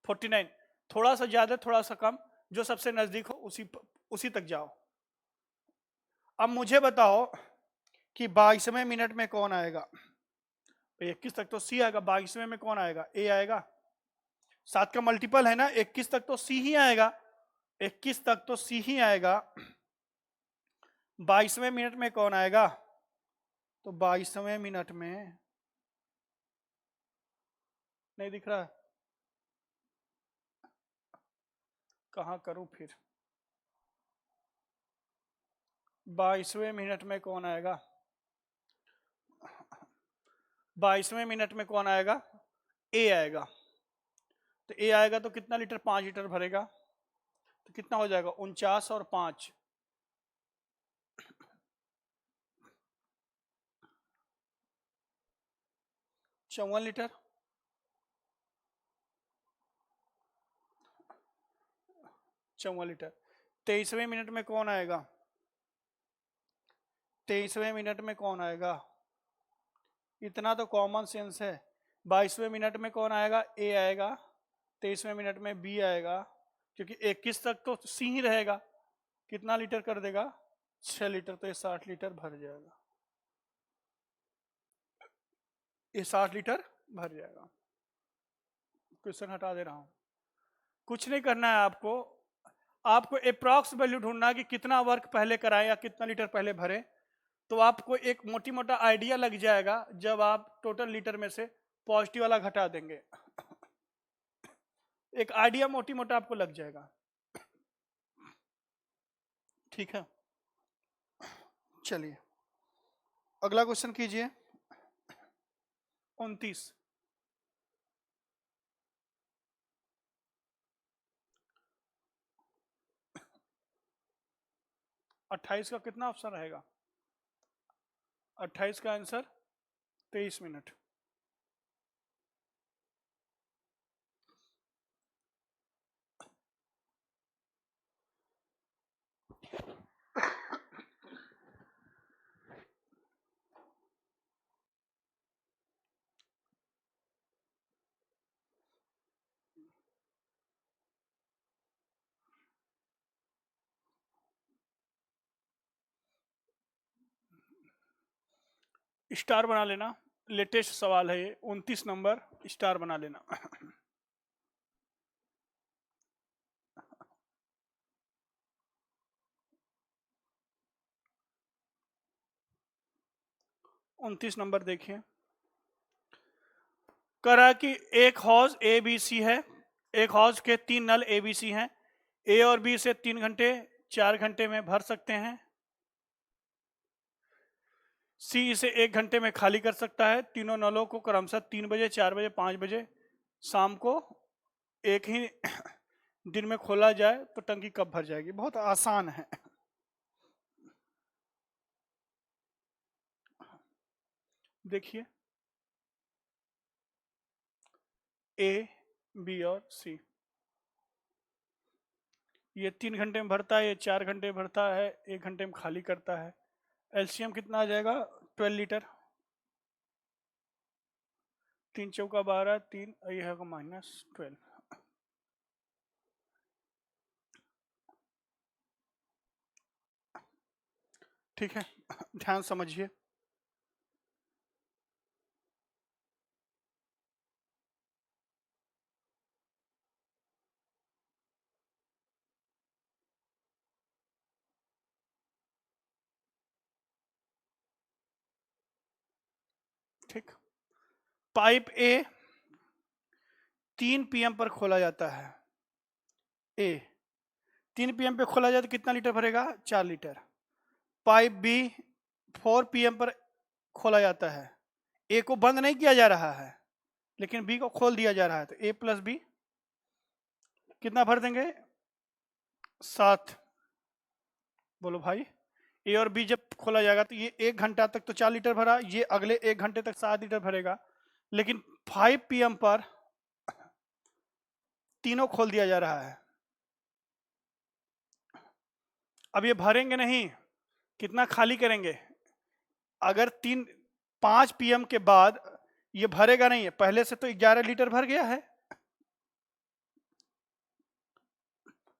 49, थोड़ा सा ज्यादा थोड़ा सा कम, जो सबसे नजदीक हो उसी तक जाओ। अब मुझे बताओ कि 22वें मिनट में कौन आएगा? 21 तक तो सी आएगा, 22वें में कौन आएगा? ए आएगा। 7 का मल्टीपल है ना, 21 तक तो सी ही आएगा। 21 तक तो सी ही आएगा। 22वें मिनट में कौन आएगा? तो 22वें मिनट में नहीं दिख रहा है, कहां करूं फिर? 22वें मिनट में कौन आएगा? 22वें मिनट में कौन आएगा? ए आएगा। तो ए आएगा तो कितना लीटर? 5 लीटर भरेगा। तो कितना हो जाएगा? 49 और 5, 54 लीटर। 54 लीटर। 23वें मिनट में कौन आएगा? 23वें मिनट में कौन आएगा? इतना तो कॉमन सेंस है। 22वें मिनट में कौन आएगा? ए आएगा। 23वें मिनट में बी आएगा, क्योंकि 21 तक तो सी ही रहेगा। कितना लीटर कर देगा? 6 लीटर। तो ये 60 लीटर भर जाएगा। ये 60 लीटर भर जाएगा। क्वेश्चन हटा दे रहा हूं। कुछ नहीं करना है आपको। आपको अप्रॉक्स वैल्यू ढूंढना है कि कितना वर्क पहले कराए या कितना लीटर पहले भरे। तो आपको एक मोटी मोटा आइडिया लग जाएगा जब आप टोटल लीटर में से पॉजिटिव वाला घटा देंगे। एक आइडिया मोटी मोटा आपको लग जाएगा। ठीक है, चलिए अगला क्वेश्चन कीजिए। 29। 28 का कितना ऑप्शन रहेगा? 28 का आंसर 23 मिनट। स्टार बना लेना, लेटेस्ट सवाल है ये। 29 नंबर, स्टार बना लेना। 29 नंबर देखिए। करा कि एक हौज ए बी सी है। एक हौज के 3 नल ए बी सी हैं। ए और बी से 3 घंटे 4 घंटे में भर सकते हैं। सी इसे 1 घंटे में खाली कर सकता है। तीनों नलों को क्रमशः 3 बजे, 4 बजे, 5 बजे शाम को एक ही दिन में खोला जाए तो टंकी कब भर जाएगी? बहुत आसान है। देखिए ए, बी और सी। ये 3 घंटे में भरता है, ये 4 घंटे में भरता है, 1 घंटे में खाली करता है। एलसीएम कितना आ जाएगा? 12 लीटर। 3 चौका 12, 3 ये है -12। ठीक है, ध्यान समझिए। ठीक, पाइप ए 3 पीएम पर खोला जाता है। ए 3 पीएम पे खोला जाए तो कितना लीटर भरेगा? 4 लीटर। पाइप बी 4 पीएम पर खोला जाता है। ए को बंद नहीं किया जा रहा है, लेकिन बी को खोल दिया जा रहा है, तो ए प्लस बी कितना भर देंगे? 7। बोलो भाई, ए और बी जब खोला जाएगा तो ये 1 घंटा तक तो 4 लीटर भरा, ये अगले 1 घंटे तक 7 लीटर भरेगा। लेकिन 5 पीएम पर तीनों खोल दिया जा रहा है। अब ये भरेंगे नहीं, कितना खाली करेंगे? अगर 5 पीएम के बाद ये भरेगा नहीं है, पहले से तो 11 लीटर भर गया है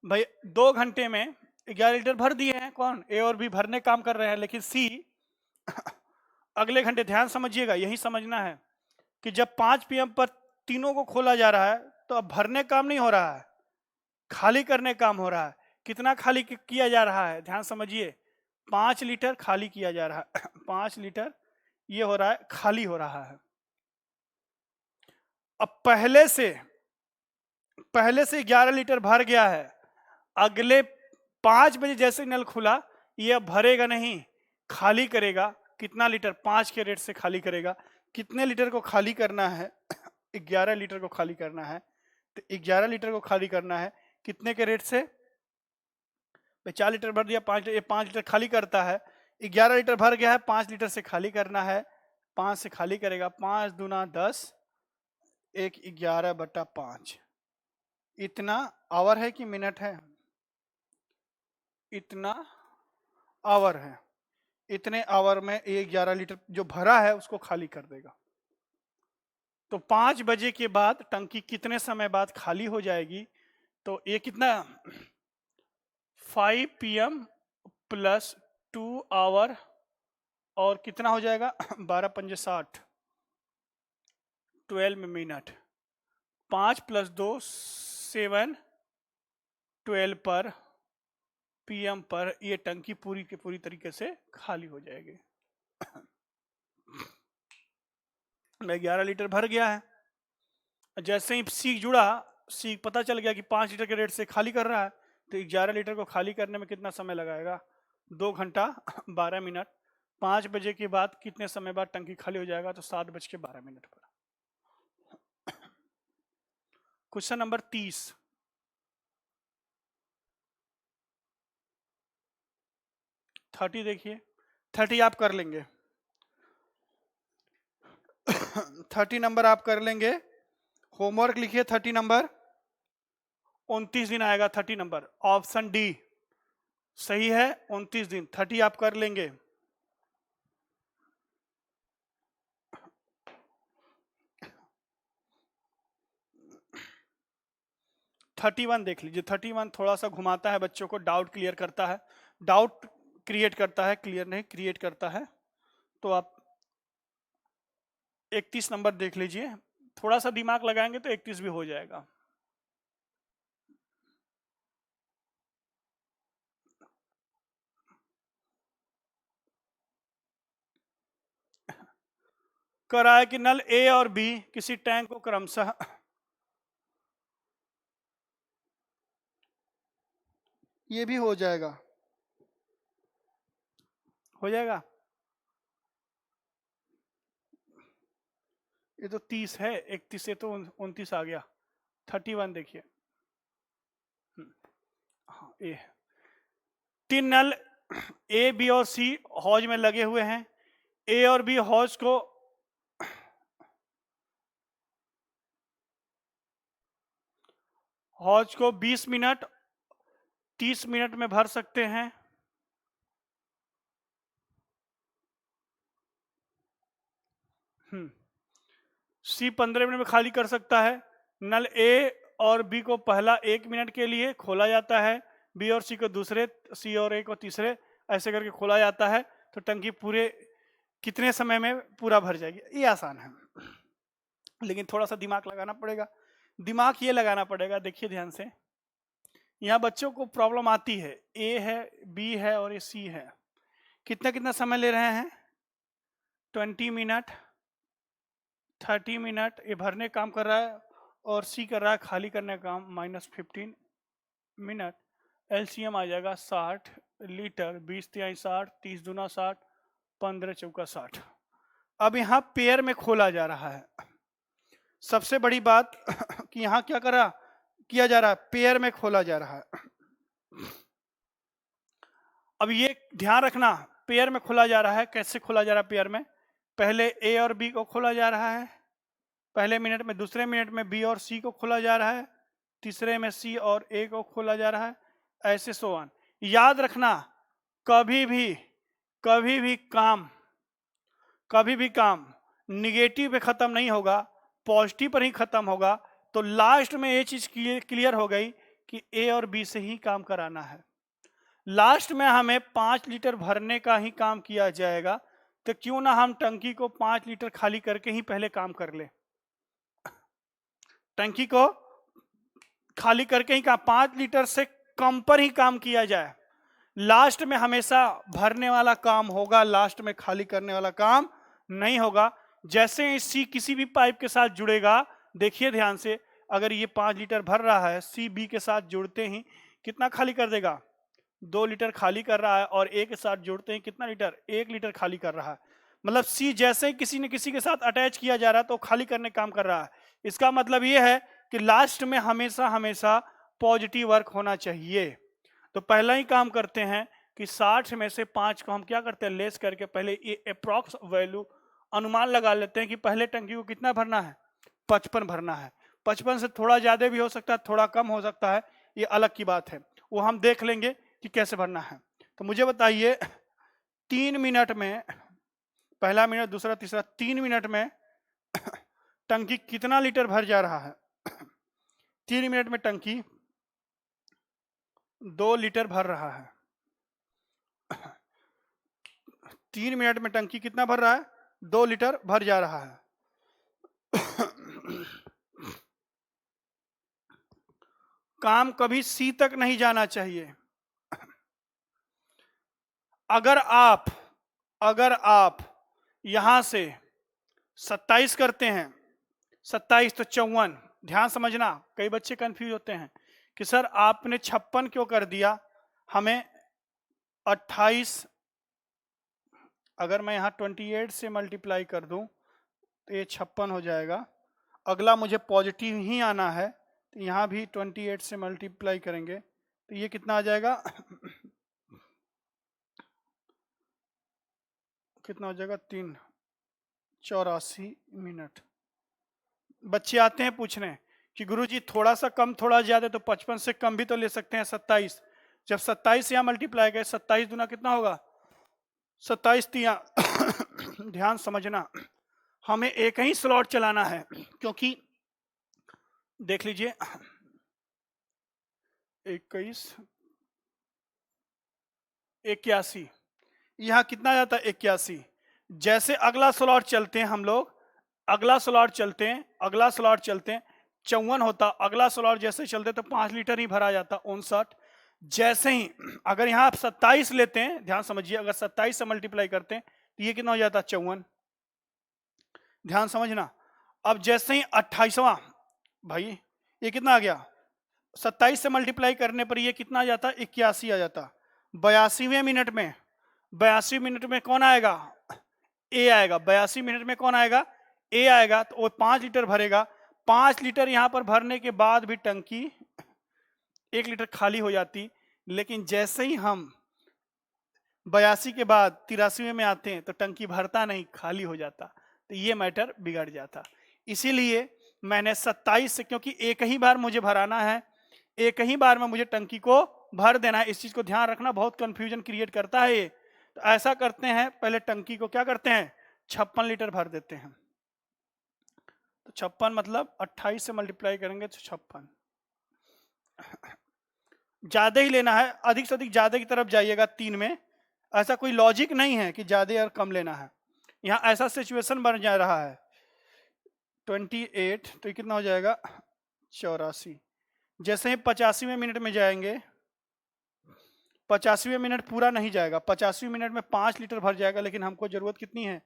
भाई। 2 घंटे में 11 लीटर भर दिए हैं। कौन? ए और बी भरने काम कर रहे हैं, लेकिन सी अगले घंटे, ध्यान समझिएगा, यही समझना है कि जब 5 पीएम पर तीनों को खोला जा रहा है तो अब भरने काम नहीं हो रहा है, खाली करने काम हो रहा है। कितना खाली किया जा रहा है? ध्यान समझिए, 5 लीटर खाली किया जा रहा है। 5 लीटर ये हो रहा है, खाली हो रहा है। अब पहले से 11 लीटर भर गया है। अगले 5 बजे जैसे नल खुला, ये अब भरेगा नहीं, खाली करेगा। कितना लीटर? 5 के रेट से खाली करेगा। कितने लीटर को खाली करना है? 11 लीटर को खाली करना है। तो 11 लीटर को खाली करना है कितने के रेट से? 4 लीटर भर दिया, 5 लीटर खाली करता है। 11 लीटर भर गया है, 5 लीटर से खाली करना है। 5 से खाली करेगा, 5 दूना 10, 1 11/5। इतना आवर है कि मिनट है? इतना आवर है। इतने आवर में 11 लीटर जो भरा है उसको खाली कर देगा। तो 5 बजे के बाद टंकी कितने समय बाद खाली हो जाएगी? तो ये कितना? 5 पीएम प्लस 2 आवर, और कितना हो जाएगा? 12 पंजे 60, 12 मिनट। 5 प्लस 2 7, 12 पर पीएम पर ये टंकी पूरी की पूरी तरीके से खाली हो जाएगी। 11 लीटर भर गया है। जैसे ही सी जुड़ा, सी पता चल गया कि 5 लीटर के रेट से खाली कर रहा है, तो 11 लीटर को खाली करने में कितना समय लगाएगा? 2 घंटा 12 मिनट। 5 बजे के बाद कितने समय बाद टंकी खाली हो जाएगा? तो 7:12 पर। Question number 30। 30 देखिए, 30 आप कर लेंगे। 30 नंबर आप कर लेंगे। होमवर्क लिखिए। 30 नंबर 29 दिन आएगा। 30 नंबर ऑप्शन डी सही है, 29 दिन। 30 आप कर लेंगे। 31 देख लीजिए। 31 थोड़ा सा घुमाता है बच्चों को, डाउट क्लियर करता है, डाउट क्रिएट करता है, क्लियर नहीं क्रिएट करता है। तो आप 31 नंबर देख लीजिए। थोड़ा सा दिमाग लगाएंगे तो 31 भी हो जाएगा। कह रहा है कि नल ए और बी किसी टैंक को क्रमशः ये भी हो जाएगा, हो जाएगा। ये तो 30 है, 31 से तो 29 आ गया। 31 देखिए। हाँ, ए 3 नल ए बी और सी हौज में लगे हुए हैं। ए और बी हौज को 20 मिनट 30 मिनट में भर सकते हैं, सी 15 मिनट में खाली कर सकता है। नल ए और बी को पहला 1 मिनट के लिए खोला जाता है, बी और सी को दूसरे, सी और ए को तीसरे, ऐसे करके खोला जाता है। तो टंकी पूरे कितने समय में पूरा भर जाएगी? ये आसान है, लेकिन थोड़ा सा दिमाग लगाना पड़ेगा। दिमाग ये लगाना पड़ेगा, देखिए ध्यान से, यहाँ बच्चों को प्रॉब्लम आती है, ए है, बी है और ये सी है। कितना कितना समय ले रहे हैं? 20 मिनट, 30 मिनट ये भरने काम कर रहा है, और सी कर रहा है खाली करने का काम, -15 मिनट। एलसीएम आ जाएगा 60 लीटर, 20 तिहाई 60, 30 दूना 60, 15 चौका 60। अब यहाँ पेयर में खोला जा रहा है। सबसे बड़ी बात कि यहाँ क्या किया जा रहा है, पेयर में खोला जा रहा है। अब ये ध्यान रखना, पेयर में खोला जा रहा है। कैसे खोला जा रहा है पेयर में? पहले ए और बी को खोला जा रहा है पहले मिनट में, दूसरे मिनट में बी और सी को खोला जा रहा है, तीसरे में सी और ए को खोला जा रहा है, ऐसे सो ऑन। याद रखना, कभी भी काम निगेटिव पे खत्म नहीं होगा, पॉजिटिव पर ही खत्म होगा। तो लास्ट में ये चीज क्लियर हो गई कि ए और बी से ही काम कराना है। लास्ट में हमें 5 लीटर भरने का ही काम किया जाएगा, तो क्यों ना हम टंकी को 5 लीटर खाली करके ही पहले काम कर ले। टंकी को खाली करके ही काम, 5 लीटर से कम पर ही काम किया जाए। लास्ट में हमेशा भरने वाला काम होगा, लास्ट में खाली करने वाला काम नहीं होगा। जैसे ही सी किसी भी पाइप के साथ जुड़ेगा, देखिए ध्यान से, अगर ये 5 लीटर भर रहा है, सी बी के साथ जुड़ते ही कितना खाली कर देगा? 2 लीटर खाली कर रहा है, और ए के साथ जुड़ते ही कितना लीटर? 1 लीटर खाली कर रहा है। मतलब सी जैसे ही किसी न किसी के साथ अटैच किया जा रहा है तो खाली करने काम कर रहा है। इसका मतलब ये है कि लास्ट में हमेशा पॉजिटिव वर्क होना चाहिए। तो पहला ही काम करते हैं कि 60 में से 5 को हम क्या करते हैं, लेस करके पहले ये अप्रॉक्स वैल्यू अनुमान लगा लेते हैं कि पहले टंकी को कितना भरना है? 55 भरना है। 55 से थोड़ा ज्यादा भी हो सकता है, थोड़ा कम हो सकता है, ये अलग की बात है, वो हम देख लेंगे कि कैसे भरना है। तो मुझे बताइए, 3 मिनट में, पहला मिनट, दूसरा, तीसरा, 3 मिनट में टंकी कितना लीटर भर जा रहा है? 3 मिनट में टंकी 2 लीटर भर रहा है। 3 मिनट में टंकी कितना भर रहा है? 2 लीटर भर जा रहा है। काम कभी सी तक नहीं जाना चाहिए। अगर आप यहां से 27 करते हैं, 27 तो 54, ध्यान समझना, कई बच्चे कंफ्यूज होते हैं कि सर आपने 56 क्यों कर दिया, हमें 28, अगर मैं यहाँ 28 से मल्टीप्लाई कर दूं तो ये 56 हो जाएगा। अगला मुझे पॉजिटिव ही आना है, तो यहाँ भी 28 से मल्टीप्लाई करेंगे तो ये कितना आ जाएगा? कितना हो जाएगा? 3, 84 मिनट। बच्चे आते हैं पूछने कि गुरुजी थोड़ा सा कम थोड़ा ज्यादा, तो 55 से कम भी तो ले सकते हैं, 27। जब 27 यहाँ मल्टीप्लाई करें, 27 दूना कितना होगा? 27 तिया ध्यान समझना, हमें एक ही स्लॉट चलाना है, क्योंकि देख लीजिए 21, 81, यहाँ कितना जाता है? 81। जैसे अगला स्लॉट चलते हैं हम लोग, अगला स्लॉट चलते हैं 54 होता, अगला स्लॉट जैसे चलते तो 5 लीटर ही भरा जाता, 59। जैसे ही अगर यहाँ आप 27 लेते हैं, ध्यान समझिए, अगर 27 से मल्टीप्लाई करते हैं तो ये कितना हो जाता? 54। ध्यान समझना। अब जैसे ही 28वां, भाई ये कितना आ गया? 27 से मल्टीप्लाई करने पर ये कितना आ जाता? 81 आ जाता। 82वें मिनट में, 82 मिनट में कौन आएगा? ए आएगा। 82 मिनट में कौन आएगा? ए आएगा। तो वो 5 लीटर भरेगा। 5 लीटर यहां पर भरने के बाद भी टंकी 1 लीटर खाली हो जाती, लेकिन जैसे ही हम 82 के बाद 83वें में आते हैं तो टंकी भरता नहीं, खाली हो जाता, तो ये मैटर बिगड़ जाता। इसीलिए मैंने 27 से, क्योंकि एक ही बार मुझे भराना है, एक ही बार में मुझे टंकी को भर देना है। इस चीज को ध्यान रखना, बहुत कंफ्यूजन क्रिएट करता है ये। तो ऐसा करते हैं, पहले टंकी को क्या करते हैं, 56 लीटर भर देते हैं। तो 56 मतलब 28 से मल्टीप्लाई करेंगे तो 56। ज्यादा ही लेना है, अधिक से अधिक ज्यादा की तरफ जाइएगा 3 में। ऐसा कोई लॉजिक नहीं है कि ज्यादा और कम लेना है, यहाँ ऐसा सिचुएशन बन जा रहा है। 28 तो ये कितना हो जाएगा, 84। जैसे ही 85वें मिनट में जाएंगे, 85वें मिनट पूरा नहीं जाएगा, 85वें मिनट में 5 लीटर भर जाएगा, लेकिन हमको जरूरत कितनी है,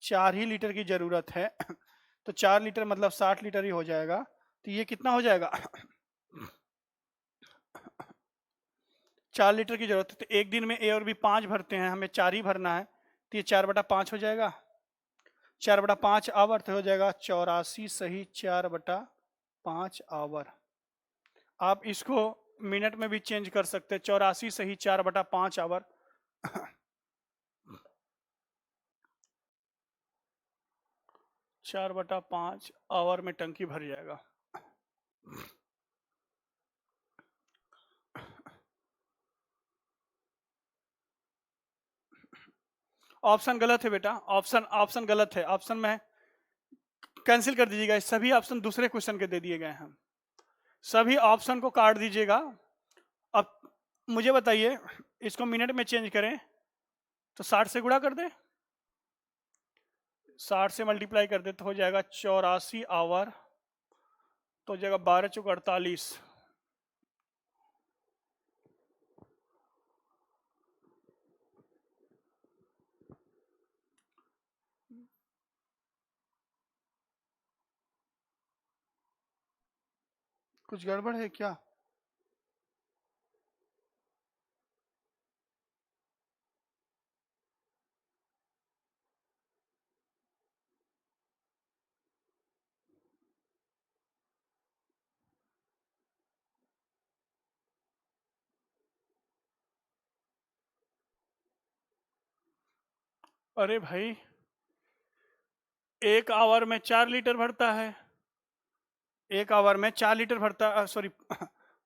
4 ही लीटर की जरूरत है। तो 4 लीटर मतलब 60 लीटर ही हो जाएगा। तो ये कितना हो जाएगा, 4 लीटर की जरूरत है। तो एक दिन में ए और बी 5 भरते हैं, हमें 4 ही भरना है, तो ये 4/5 हो जाएगा। 4/5 आवर तो हो जाएगा 84 सही 4/5 आवर। आप इसको मिनट में भी चेंज कर सकते हैं, 84 सही 4/5 आवर। 4/5 आवर में टंकी भर जाएगा। ऑप्शन गलत है बेटा, ऑप्शन गलत है। ऑप्शन में कैंसिल कर दीजिएगा, सभी ऑप्शन दूसरे क्वेश्चन के दे दिए गए हैं, सभी ऑप्शन को काट दीजिएगा। अब मुझे बताइए, इसको मिनट में चेंज करें तो 60 से गुणा कर दे, 60 से मल्टीप्लाई कर दे तो हो जाएगा 84 आवर, तो हो जाएगा 12 × 48। कुछ गड़बड़ है क्या? अरे भाई, 1 आवर में 4 लीटर भरता है, 1 आवर में 4 लीटर भरता, सॉरी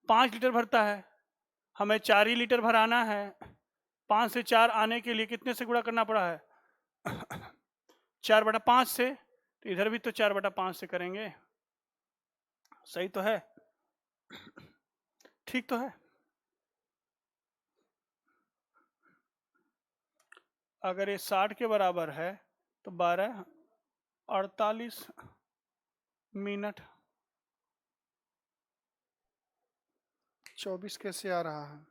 5 लीटर भरता है, हमें 4 ही लीटर भराना है। 5 से 4 आने के लिए कितने से गुणा करना पड़ा है, 4/5 से, तो इधर भी तो 4/5 से करेंगे। सही तो है, ठीक तो है। अगर ये 60 के बराबर है तो 12:48 मिनट। 24 कैसे आ रहा है,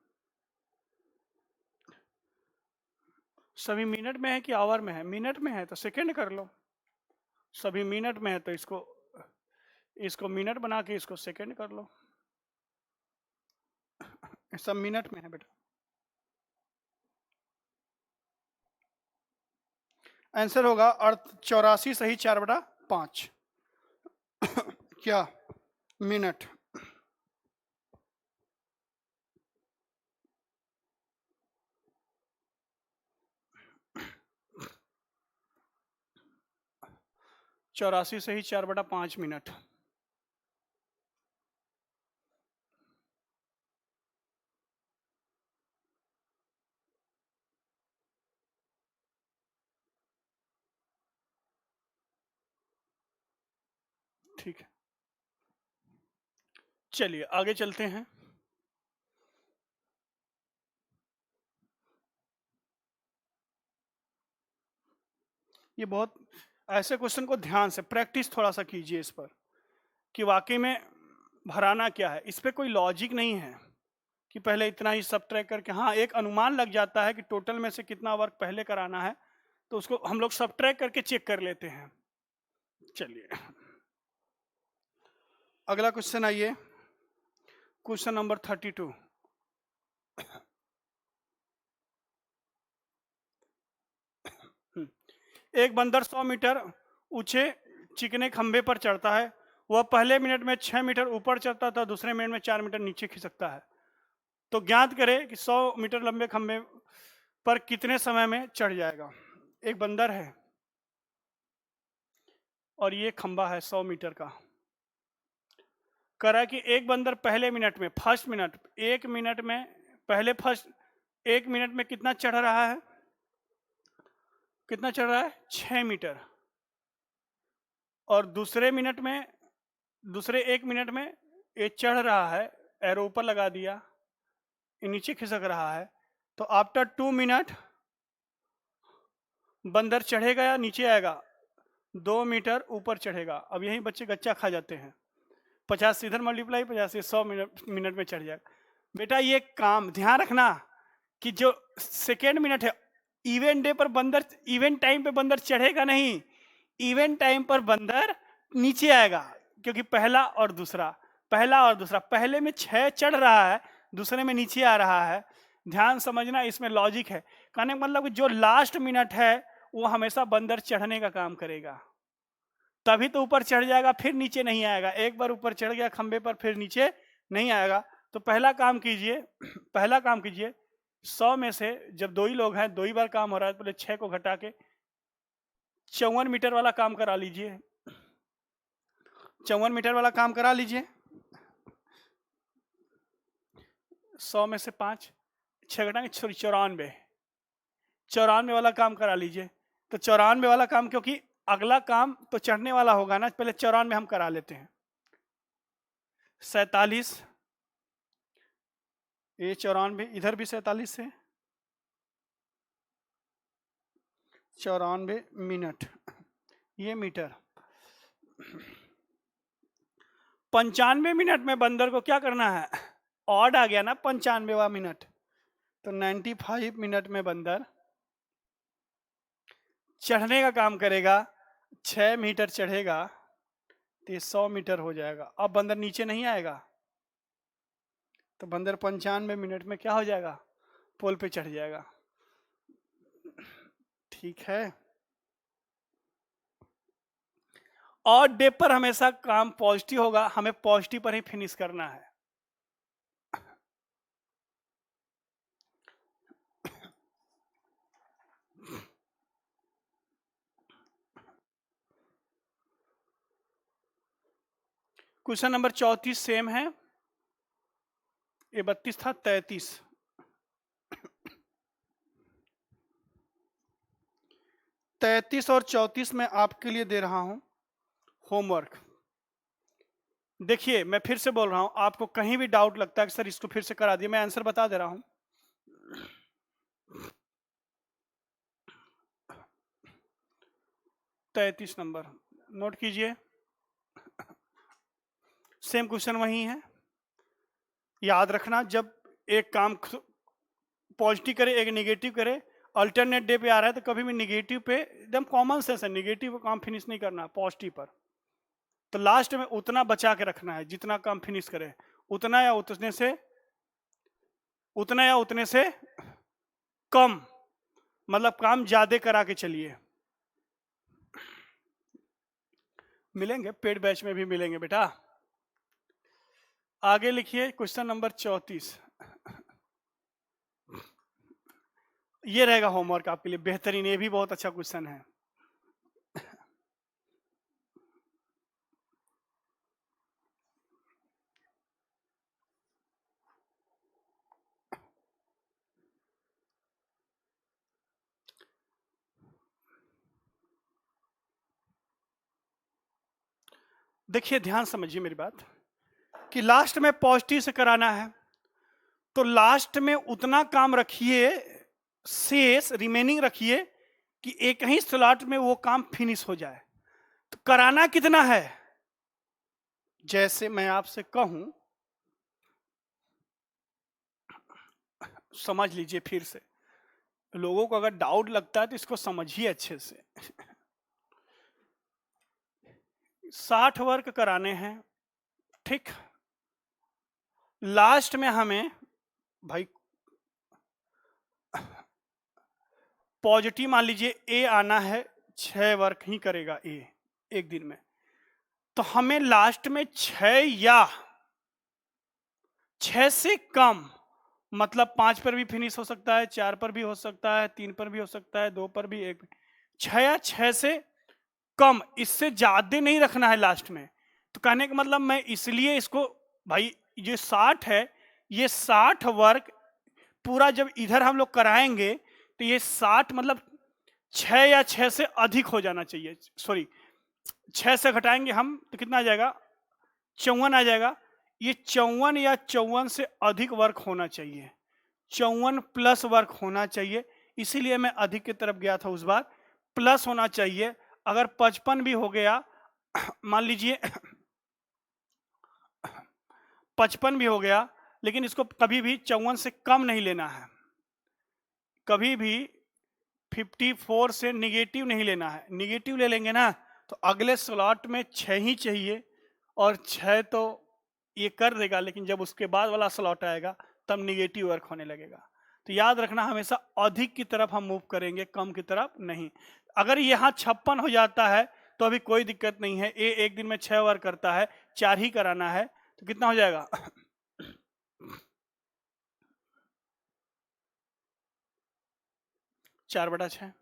सभी मिनट में है कि आवर में है, मिनट में है तो सेकंड कर लो, सभी मिनट में है तो इसको मिनट बना के इसको सेकंड कर लो, सब मिनट में है बेटा। आंसर होगा 84 सही 4/5 क्या मिनट। चौरासी सही 4/5 मिनट। ठीक है, चलिए आगे चलते हैं। ये बहुत ऐसे क्वेश्चन को ध्यान से प्रैक्टिस थोड़ा सा कीजिए इस पर, कि वाकई में भराना क्या है। इस पे कोई लॉजिक नहीं है कि पहले इतना ही सब ट्रैक करके, हाँ एक अनुमान लग जाता है कि टोटल में से कितना वर्क पहले कराना है, तो उसको हम लोग सब ट्रैक करके चेक कर लेते हैं। चलिए अगला क्वेश्चन आइए, क्वेश्चन नंबर 32। एक बंदर 100 मीटर ऊंचे चिकने खंबे पर चढ़ता है, वह पहले मिनट में 6 मीटर ऊपर चढ़ता था, दूसरे मिनट में 4 मीटर नीचे खिसकता है। तो ज्ञात करें कि 100 मीटर लंबे खंबे पर कितने समय में चढ़ जाएगा। एक बंदर है और ये खंबा है 100 मीटर का। कह रहा है कि एक बंदर पहले मिनट में, फर्स्ट मिनट, 1 मिनट में पहले फर्स्ट 1 मिनट में कितना चढ़ रहा है, कितना चढ़ रहा है 6 मीटर, और दूसरे 1 मिनट में ये चढ़ रहा है, एरो ऊपर लगा दिया, ये नीचे खिसक रहा है, तो आफ्टर 2 मिनट बंदर चढ़ेगा या नीचे आएगा, 2 मीटर ऊपर चढ़ेगा। अब यही बच्चे गच्चा खा जाते हैं, 50 इधर मल्टीप्लाई 50 100 मिनट में चढ़ जाएगा। बेटा ये काम ध्यान रखना कि जो सेकेंड मिनट है, इवेंट डे पर बंदर, इवेंट टाइम पे बंदर चढ़ेगा नहीं, इवेंट टाइम पर बंदर नीचे आएगा, क्योंकि पहला और दूसरा, पहले में 6 चढ़ रहा है, दूसरे में नीचे आ रहा है। ध्यान समझना, इसमें लॉजिक है। कहने का मतलब जो लास्ट मिनट है वो हमेशा बंदर चढ़ने का काम करेगा, तभी तो ऊपर चढ़ जाएगा, फिर नीचे नहीं आएगा। एक बार ऊपर चढ़ गया खंबे पर, फिर नीचे नहीं आएगा। तो पहला काम कीजिए 100 में से, जब 2 ही लोग हैं, 2 ही बार काम हो रहा है, पहले 6 को घटा के 54 मीटर वाला काम करा लीजिए, 54 मीटर वाला काम करा लीजिए। 100 में से 5, 6 घटाएंगे, 94 वाला काम करा लीजिए। तो 94 वाला काम, क्योंकि अगला काम तो चढ़ने वाला होगा ना, पहले 94 हम करा लेते हैं। 47, ये 94, इधर भी 47 से 94 मिनट, ये मीटर। 95 मिनट में बंदर को क्या करना है, ऑड आ गया ना 95वां मिनट, तो 95 मिनट में बंदर चढ़ने का काम करेगा, 6 मीटर चढ़ेगा तो 100 मीटर हो जाएगा। अब बंदर नीचे नहीं आएगा, तो बंदर 95 मिनट में क्या हो जाएगा, पोल पे चढ़ जाएगा। ठीक है, और डे पर हमेशा काम पॉजिटिव होगा, हमें पॉजिटिव पर ही फिनिश करना है। क्वेश्चन नंबर 34 सेम है, ये 32 था, 33। 33 और 34 में आपके लिए दे रहा हूं होमवर्क। देखिए मैं फिर से बोल रहा हूं, आपको कहीं भी डाउट लगता है कि सर इसको फिर से करा दिए, मैं आंसर बता दे रहा हूं। 33 नंबर नोट कीजिए, सेम क्वेश्चन वही है। याद रखना, जब एक काम पॉजिटिव करे, एक नेगेटिव करे, अल्टरनेट डे पे आ रहा है, तो कभी भी नेगेटिव पे, एकदम कॉमन सेंस है, नेगेटिव काम फिनिश नहीं करना, पॉजिटिव पर। तो लास्ट में उतना बचा के रखना है, जितना काम फिनिश करे, उतना या उतने से कम, मतलब काम ज्यादा करा के चलिए। मिलेंगे पेड बैच में भी मिलेंगे बेटा। आगे लिखिए क्वेश्चन नंबर 34, ये रहेगा होमवर्क आपके लिए, बेहतरीन, ये भी बहुत अच्छा क्वेश्चन है। देखिए ध्यान समझिए मेरी बात, कि लास्ट में पॉजिटिव से कराना है, तो लास्ट में उतना काम रखिए, शेष रिमेनिंग रखिए, कि एक ही स्लॉट में वो काम फिनिश हो जाए। तो कराना कितना है, जैसे मैं आपसे कहूं, समझ लीजिए फिर से, लोगों को अगर डाउट लगता है तो इसको समझिए अच्छे से। 60 वर्क कराने हैं, ठीक। लास्ट में हमें भाई पॉजिटिव मान लीजिए ए आना है, 6 वर्क ही करेगा ए एक दिन में, तो हमें लास्ट में 6 या 6 से कम, मतलब 5 पर भी फिनिश हो सकता है, 4 पर भी हो सकता है, 3 पर भी हो सकता है, 2 पर भी, 1 6 या 6 से कम, इससे ज्यादा नहीं रखना है लास्ट में। तो कहने का मतलब मैं इसलिए इसको, भाई ये 60 है, ये 60 वर्क पूरा जब इधर हम लोग कराएंगे तो ये 60 मतलब 6 या 6 से अधिक हो जाना चाहिए, सॉरी 6 से घटाएंगे हम तो कितना आ जाएगा, 54 आ जाएगा। ये 54 या 54 से अधिक वर्क होना चाहिए, 54 प्लस वर्क होना चाहिए, इसीलिए मैं अधिक की तरफ गया था उस बार, प्लस होना चाहिए। अगर 55 भी हो गया मान लीजिए 55 भी हो गया, लेकिन इसको कभी भी 54 से कम नहीं लेना है, कभी भी 54 से निगेटिव नहीं लेना है। निगेटिव ले लेंगे ना तो अगले स्लॉट में 6 ही चाहिए, और 6 तो ये कर देगा, लेकिन जब उसके बाद वाला स्लॉट आएगा तब निगेटिव वर्क होने लगेगा। तो याद रखना हमेशा अधिक की तरफ हम मूव करेंगे, कम की तरफ नहीं। अगर यहाँ 56 हो जाता है तो अभी कोई दिक्कत नहीं है, ए एक दिन में 6 वर्क करता है, 4 ही कराना है, तो कितना हो जाएगा 4/6।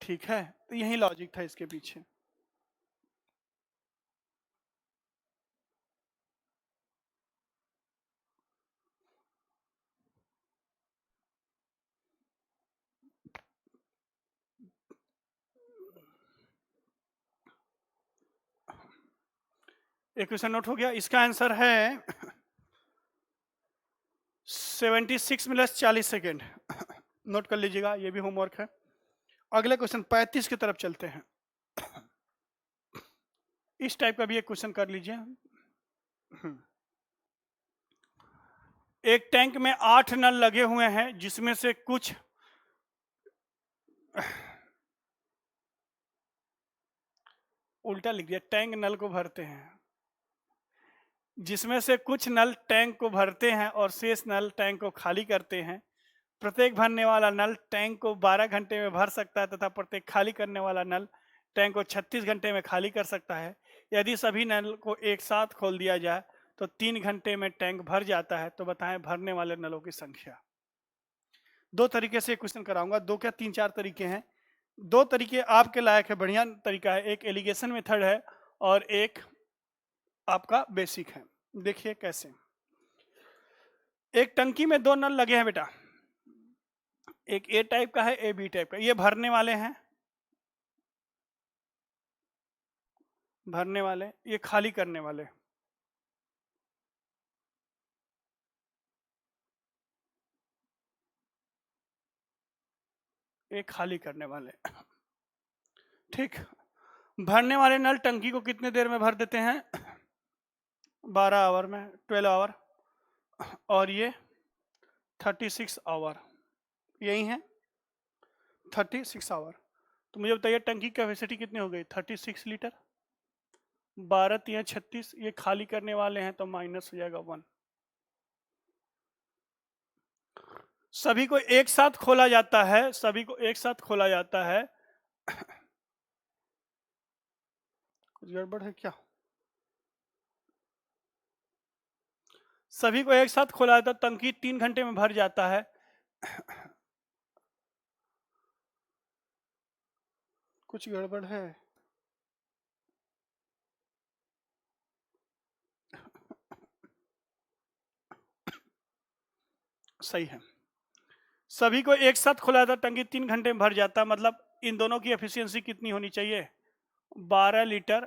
ठीक है, तो यही लॉजिक था इसके पीछे। एक क्वेश्चन नोट हो गया, इसका आंसर है 76 मिनट 40 सेकेंड। नोट कर लीजिएगा, ये भी होमवर्क है। अगले क्वेश्चन 35 की तरफ चलते हैं। इस टाइप का भी एक क्वेश्चन कर लीजिए। एक टैंक में 8 नल लगे हुए हैं, जिसमें से कुछ उल्टा लिख दिया, टैंक नल को भरते हैं, जिसमें से कुछ नल टैंक को भरते हैं और शेष नल टैंक को खाली करते हैं। प्रत्येक भरने वाला नल टैंक को 12 घंटे में भर सकता है तथा प्रत्येक खाली करने वाला नल टैंक को 36 घंटे में खाली कर सकता है। यदि सभी नल को एक साथ खोल दिया जाए तो 3 घंटे में टैंक भर जाता है, तो बताएं भरने वाले नलों की संख्या। 2 तरीके से क्वेश्चन कराऊंगा, 2 क्या 3-4 तरीके हैं। 2 तरीके आपके लायक है, बढ़िया तरीका है। एक एलिगेशन मेथड है और एक आपका बेसिक है। देखिए कैसे। एक टंकी में 2 नल लगे हैं बेटा, एक ए टाइप का है, ए बी टाइप का। ये भरने वाले हैं, भरने वाले, ये खाली करने वाले। ये खाली करने वाले। ठीक, भरने वाले नल टंकी को कितने देर में भर देते हैं, 12 आवर में, 12 आवर, और ये 36 आवर, यही है 36 आवर। तो मुझे बताइए टंकी कैपेसिटी कितनी हो गई, 36 लीटर, 12 3 36, ये खाली करने वाले हैं तो माइनस हो जाएगा 1। सभी को एक साथ खोला जाता है, सभी को एक साथ खोला जाता है। कुछ गड़बड़ है क्या, सभी को एक साथ खोला जाता है, टंकी 3 घंटे में भर जाता है। कुछ गड़बड़ है, सही है। सभी को एक साथ खोला जाता, टंकी 3 घंटे में भर जाता, मतलब इन दोनों की एफिशिएंसी कितनी होनी चाहिए, 12 लीटर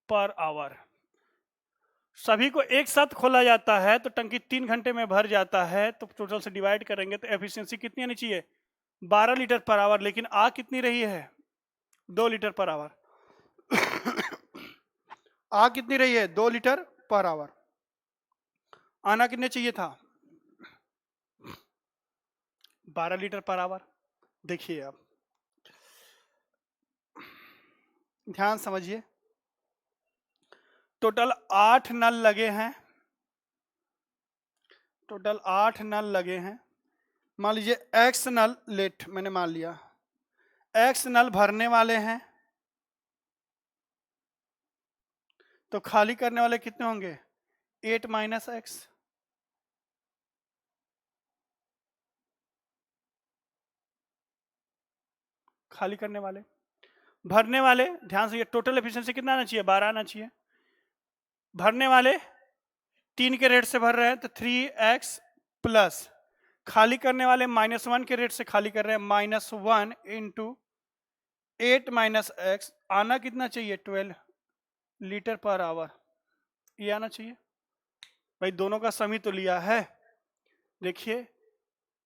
पर आवर। सभी को एक साथ खोला जाता है तो टंकी 3 घंटे में भर जाता है, तो टोटल से डिवाइड करेंगे तो एफिशिएंसी कितनी आनी चाहिए, 12 लीटर पर आवर। लेकिन आ कितनी रही है, 2 लीटर पर आवर। आ कितनी रही है, 2 लीटर पर आवर। आना कितने चाहिए था, 12 लीटर पर आवर। देखिए अब ध्यान समझिए, टोटल 8 नल लगे हैं, टोटल 8 नल लगे हैं। मान लीजिए एक्स नल लेट मैंने मान लिया, एक्स नल भरने वाले हैं, तो खाली करने वाले कितने होंगे, 8 माइनस एक्स। खाली करने वाले, भरने वाले, ध्यान से ये टोटल एफिशिएंसी कितना आना चाहिए, 12 आना चाहिए। भरने वाले 3 के रेट से भर रहे हैं तो 3x प्लस खाली करने वाले -1 के रेट से खाली कर रहे हैं, -1 इंटू 8 माइनस एक्स, आना कितना चाहिए 12 लीटर पर आवर, ये आना चाहिए भाई। दोनों का सम ही तो लिया है। देखिए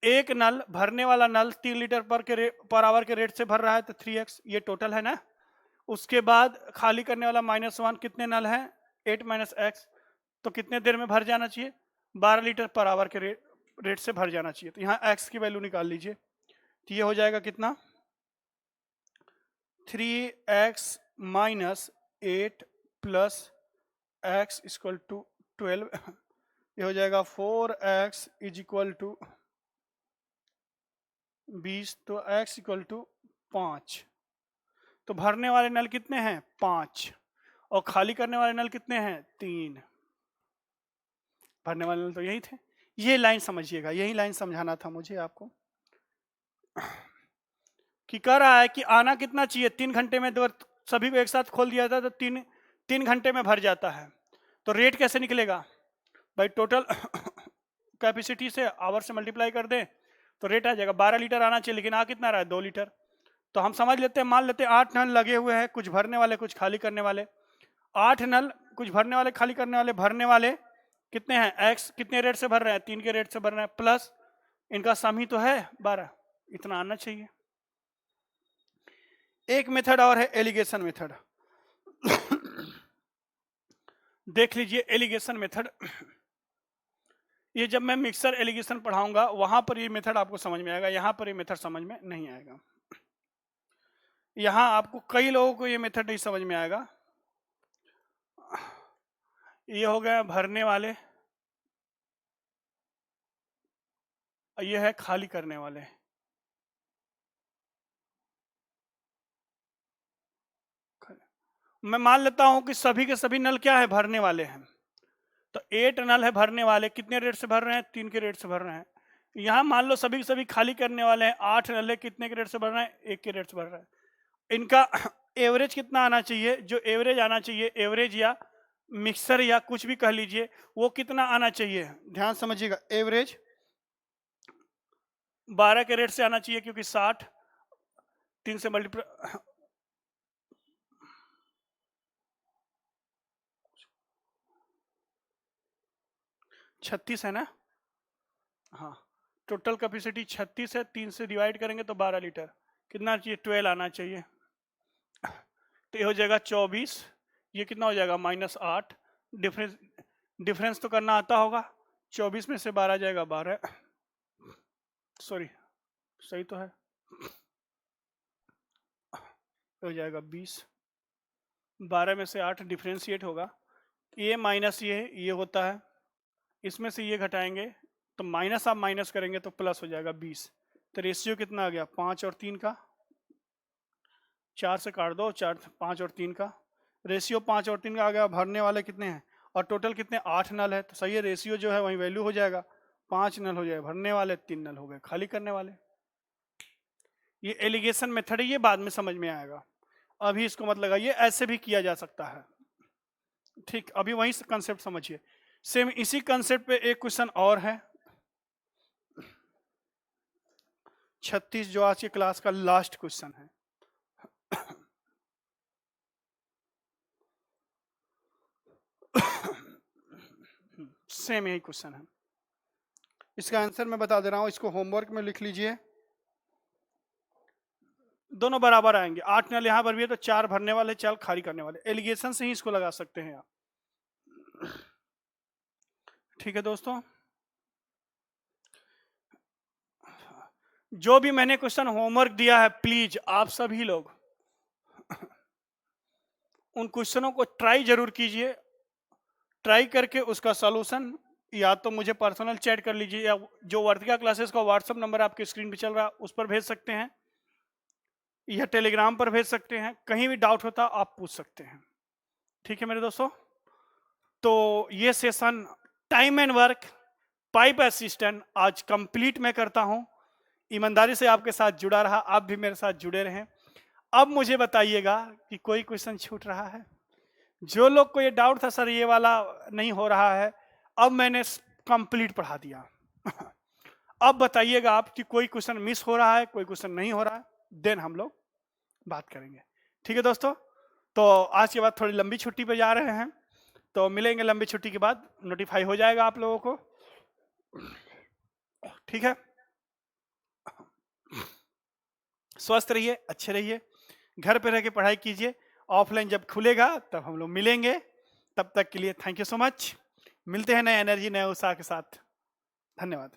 एक नल, भरने वाला नल 3 लीटर पर आवर के रेट से भर रहा है तो 3x, ये टोटल है ना। उसके बाद खाली करने वाला -1, कितने नल है 8 माइनस एक्स, तो कितने देर में भर जाना चाहिए 12 लीटर पर आवर के रेट से भर जाना चाहिए। तो यहाँ x की वैल्यू निकाल लीजिए, तो ये हो जाएगा कितना 3x minus 8 plus x equal to 12, ये हो जाएगा 4x इज इक्वल टू 20, तो x इक्वल टू 5। तो भरने वाले नल कितने हैं 5 और खाली करने वाले नल कितने हैं 3। भरने वाले नल तो यही थे। ये लाइन समझिएगा, यही लाइन समझाना था मुझे आपको कि कह रहा है कि आना कितना चाहिए 3 घंटे में, दो सभी को एक साथ खोल दिया था तो 3 घंटे में भर जाता है। तो रेट कैसे निकलेगा भाई, टोटल कैपेसिटी से आवर से मल्टीप्लाई कर दें तो रेट आ जाएगा 12 लीटर आना चाहिए, लेकिन आ कितना रहा है 2 लीटर। तो हम समझ लेते हैं, मान लेते हैं 8 नल लगे हुए हैं, कुछ भरने वाले कुछ खाली करने वाले। 8 नल, कुछ भरने वाले खाली करने वाले। भरने वाले कितने हैं x, कितने रेट से भर रहे हैं 3 के रेट से भर रहे हैं, प्लस इनका सम ही तो है 12, इतना आना चाहिए। एक मेथड और है एलिगेशन मेथड। देख लीजिए एलिगेशन मेथड, ये जब मैं मिक्सर एलिगेशन पढ़ाऊंगा वहां पर ये मेथड आपको समझ में आएगा, यहां पर ये मेथड समझ में नहीं आएगा। यहां आपको कई लोगों को ये मेथड नहीं समझ में आएगा। ये हो गया भरने वाले, ये है खाली करने वाले। मैं मान लेता हूं कि सभी के सभी नल क्या है भरने वाले हैं, तो 8 नल है भरने वाले, कितने रेट से भर रहे हैं 3 के रेट से भर रहे हैं। यहां मान लो सभी के सभी खाली करने वाले हैं, 8 नल है, कितने के रेट से भर रहे हैं 1 के रेट से भर रहे हैं। इनका एवरेज कितना आना चाहिए, जो एवरेज आना चाहिए, एवरेज या मिक्सर या कुछ भी कह लीजिए, वो कितना आना चाहिए, ध्यान समझिएगा। एवरेज 12 के रेट से आना चाहिए, क्योंकि 60 3 से मल्टीप्लाई 36 है ना, हाँ टोटल कैपेसिटी 36 है, 3 से डिवाइड करेंगे तो 12 लीटर, कितना चाहिए 12 आना चाहिए। तो ये हो जाएगा 24, ये कितना हो जाएगा -8, डिफरेंस तो करना आता होगा, 24 में से 12 जाएगा 12, सॉरी सही तो है, हो जाएगा 20, 12 में से 8 डिफ्रेंशिएट होगा, ये माइनस ये होता है, इसमें से ये घटाएंगे तो माइनस आप माइनस करेंगे तो प्लस हो जाएगा 20। तो रेशियो कितना आ गया 5 और 3 का, 4 से काट दो, 4 5 और 3 का रेशियो 5 और 3 का आ गया। भरने वाले कितने हैं और टोटल कितने 8 नल है, तो सही है, रेशियो जो है वही वैल्यू हो जाएगा, 5 नल हो जाएगा भरने वाले, 3 नल हो गए खाली करने वाले। ये एलिगेशन मेथड है, ये बाद में समझ में आएगा, अभी इसको मत लगाइए, ऐसे भी किया जा सकता है, ठीक। अभी वही कंसेप्ट समझिए। सेम इसी कंसेप्ट पे एक क्वेश्चन और है 36, जो आज की क्लास का लास्ट क्वेश्चन है। सेम यही क्वेश्चन है, इसका आंसर मैं बता दे रहा हूं, इसको होमवर्क में लिख लीजिए। दोनों बराबर आएंगे, 8 नल यहां पर भी है तो 4 भरने वाले 4 खाली करने वाले, एलिगेशन से ही इसको लगा सकते हैं आप, ठीक है दोस्तों। जो भी मैंने क्वेश्चन होमवर्क दिया है, प्लीज आप सभी लोग उन क्वेश्चनों को ट्राई जरूर कीजिए, ट्राई करके उसका सॉल्यूशन या तो मुझे पर्सनल चैट कर लीजिए, या जो वर्तिका क्लासेस का व्हाट्सएप नंबर आपके स्क्रीन पे चल रहा है उस पर भेज सकते हैं, या टेलीग्राम पर भेज सकते हैं, कहीं भी डाउट होता आप पूछ सकते हैं, ठीक है मेरे दोस्तों। तो ये session time and work pipe assistant आज कंप्लीट मैं करता हूं, ईमानदारी से आपके साथ जुड़ा रहा, आप भी मेरे साथ जुड़े रहें। अब मुझे बताइएगा कि कोई क्वेश्चन छूट रहा है, जो लोग को ये डाउट था सर ये वाला नहीं हो रहा है, अब मैंने कंप्लीट पढ़ा दिया, अब बताइएगा आप कि कोई क्वेश्चन मिस हो रहा है, कोई क्वेश्चन नहीं हो रहा है, देन हम लोग बात करेंगे। ठीक है दोस्तों, तो आज के बाद थोड़ी लंबी छुट्टी पे जा रहे हैं, तो मिलेंगे लंबी छुट्टी के बाद, नोटिफाई हो जाएगा आप लोगों को। ठीक है, स्वस्थ रहिए, अच्छे रहिए, घर पे रह के पढ़ाई कीजिए। ऑफलाइन जब खुलेगा तब हम लोग मिलेंगे। तब तक के लिए थैंक यू सो मच। मिलते हैं नए एनर्जी, नए उत्साह के साथ। धन्यवाद।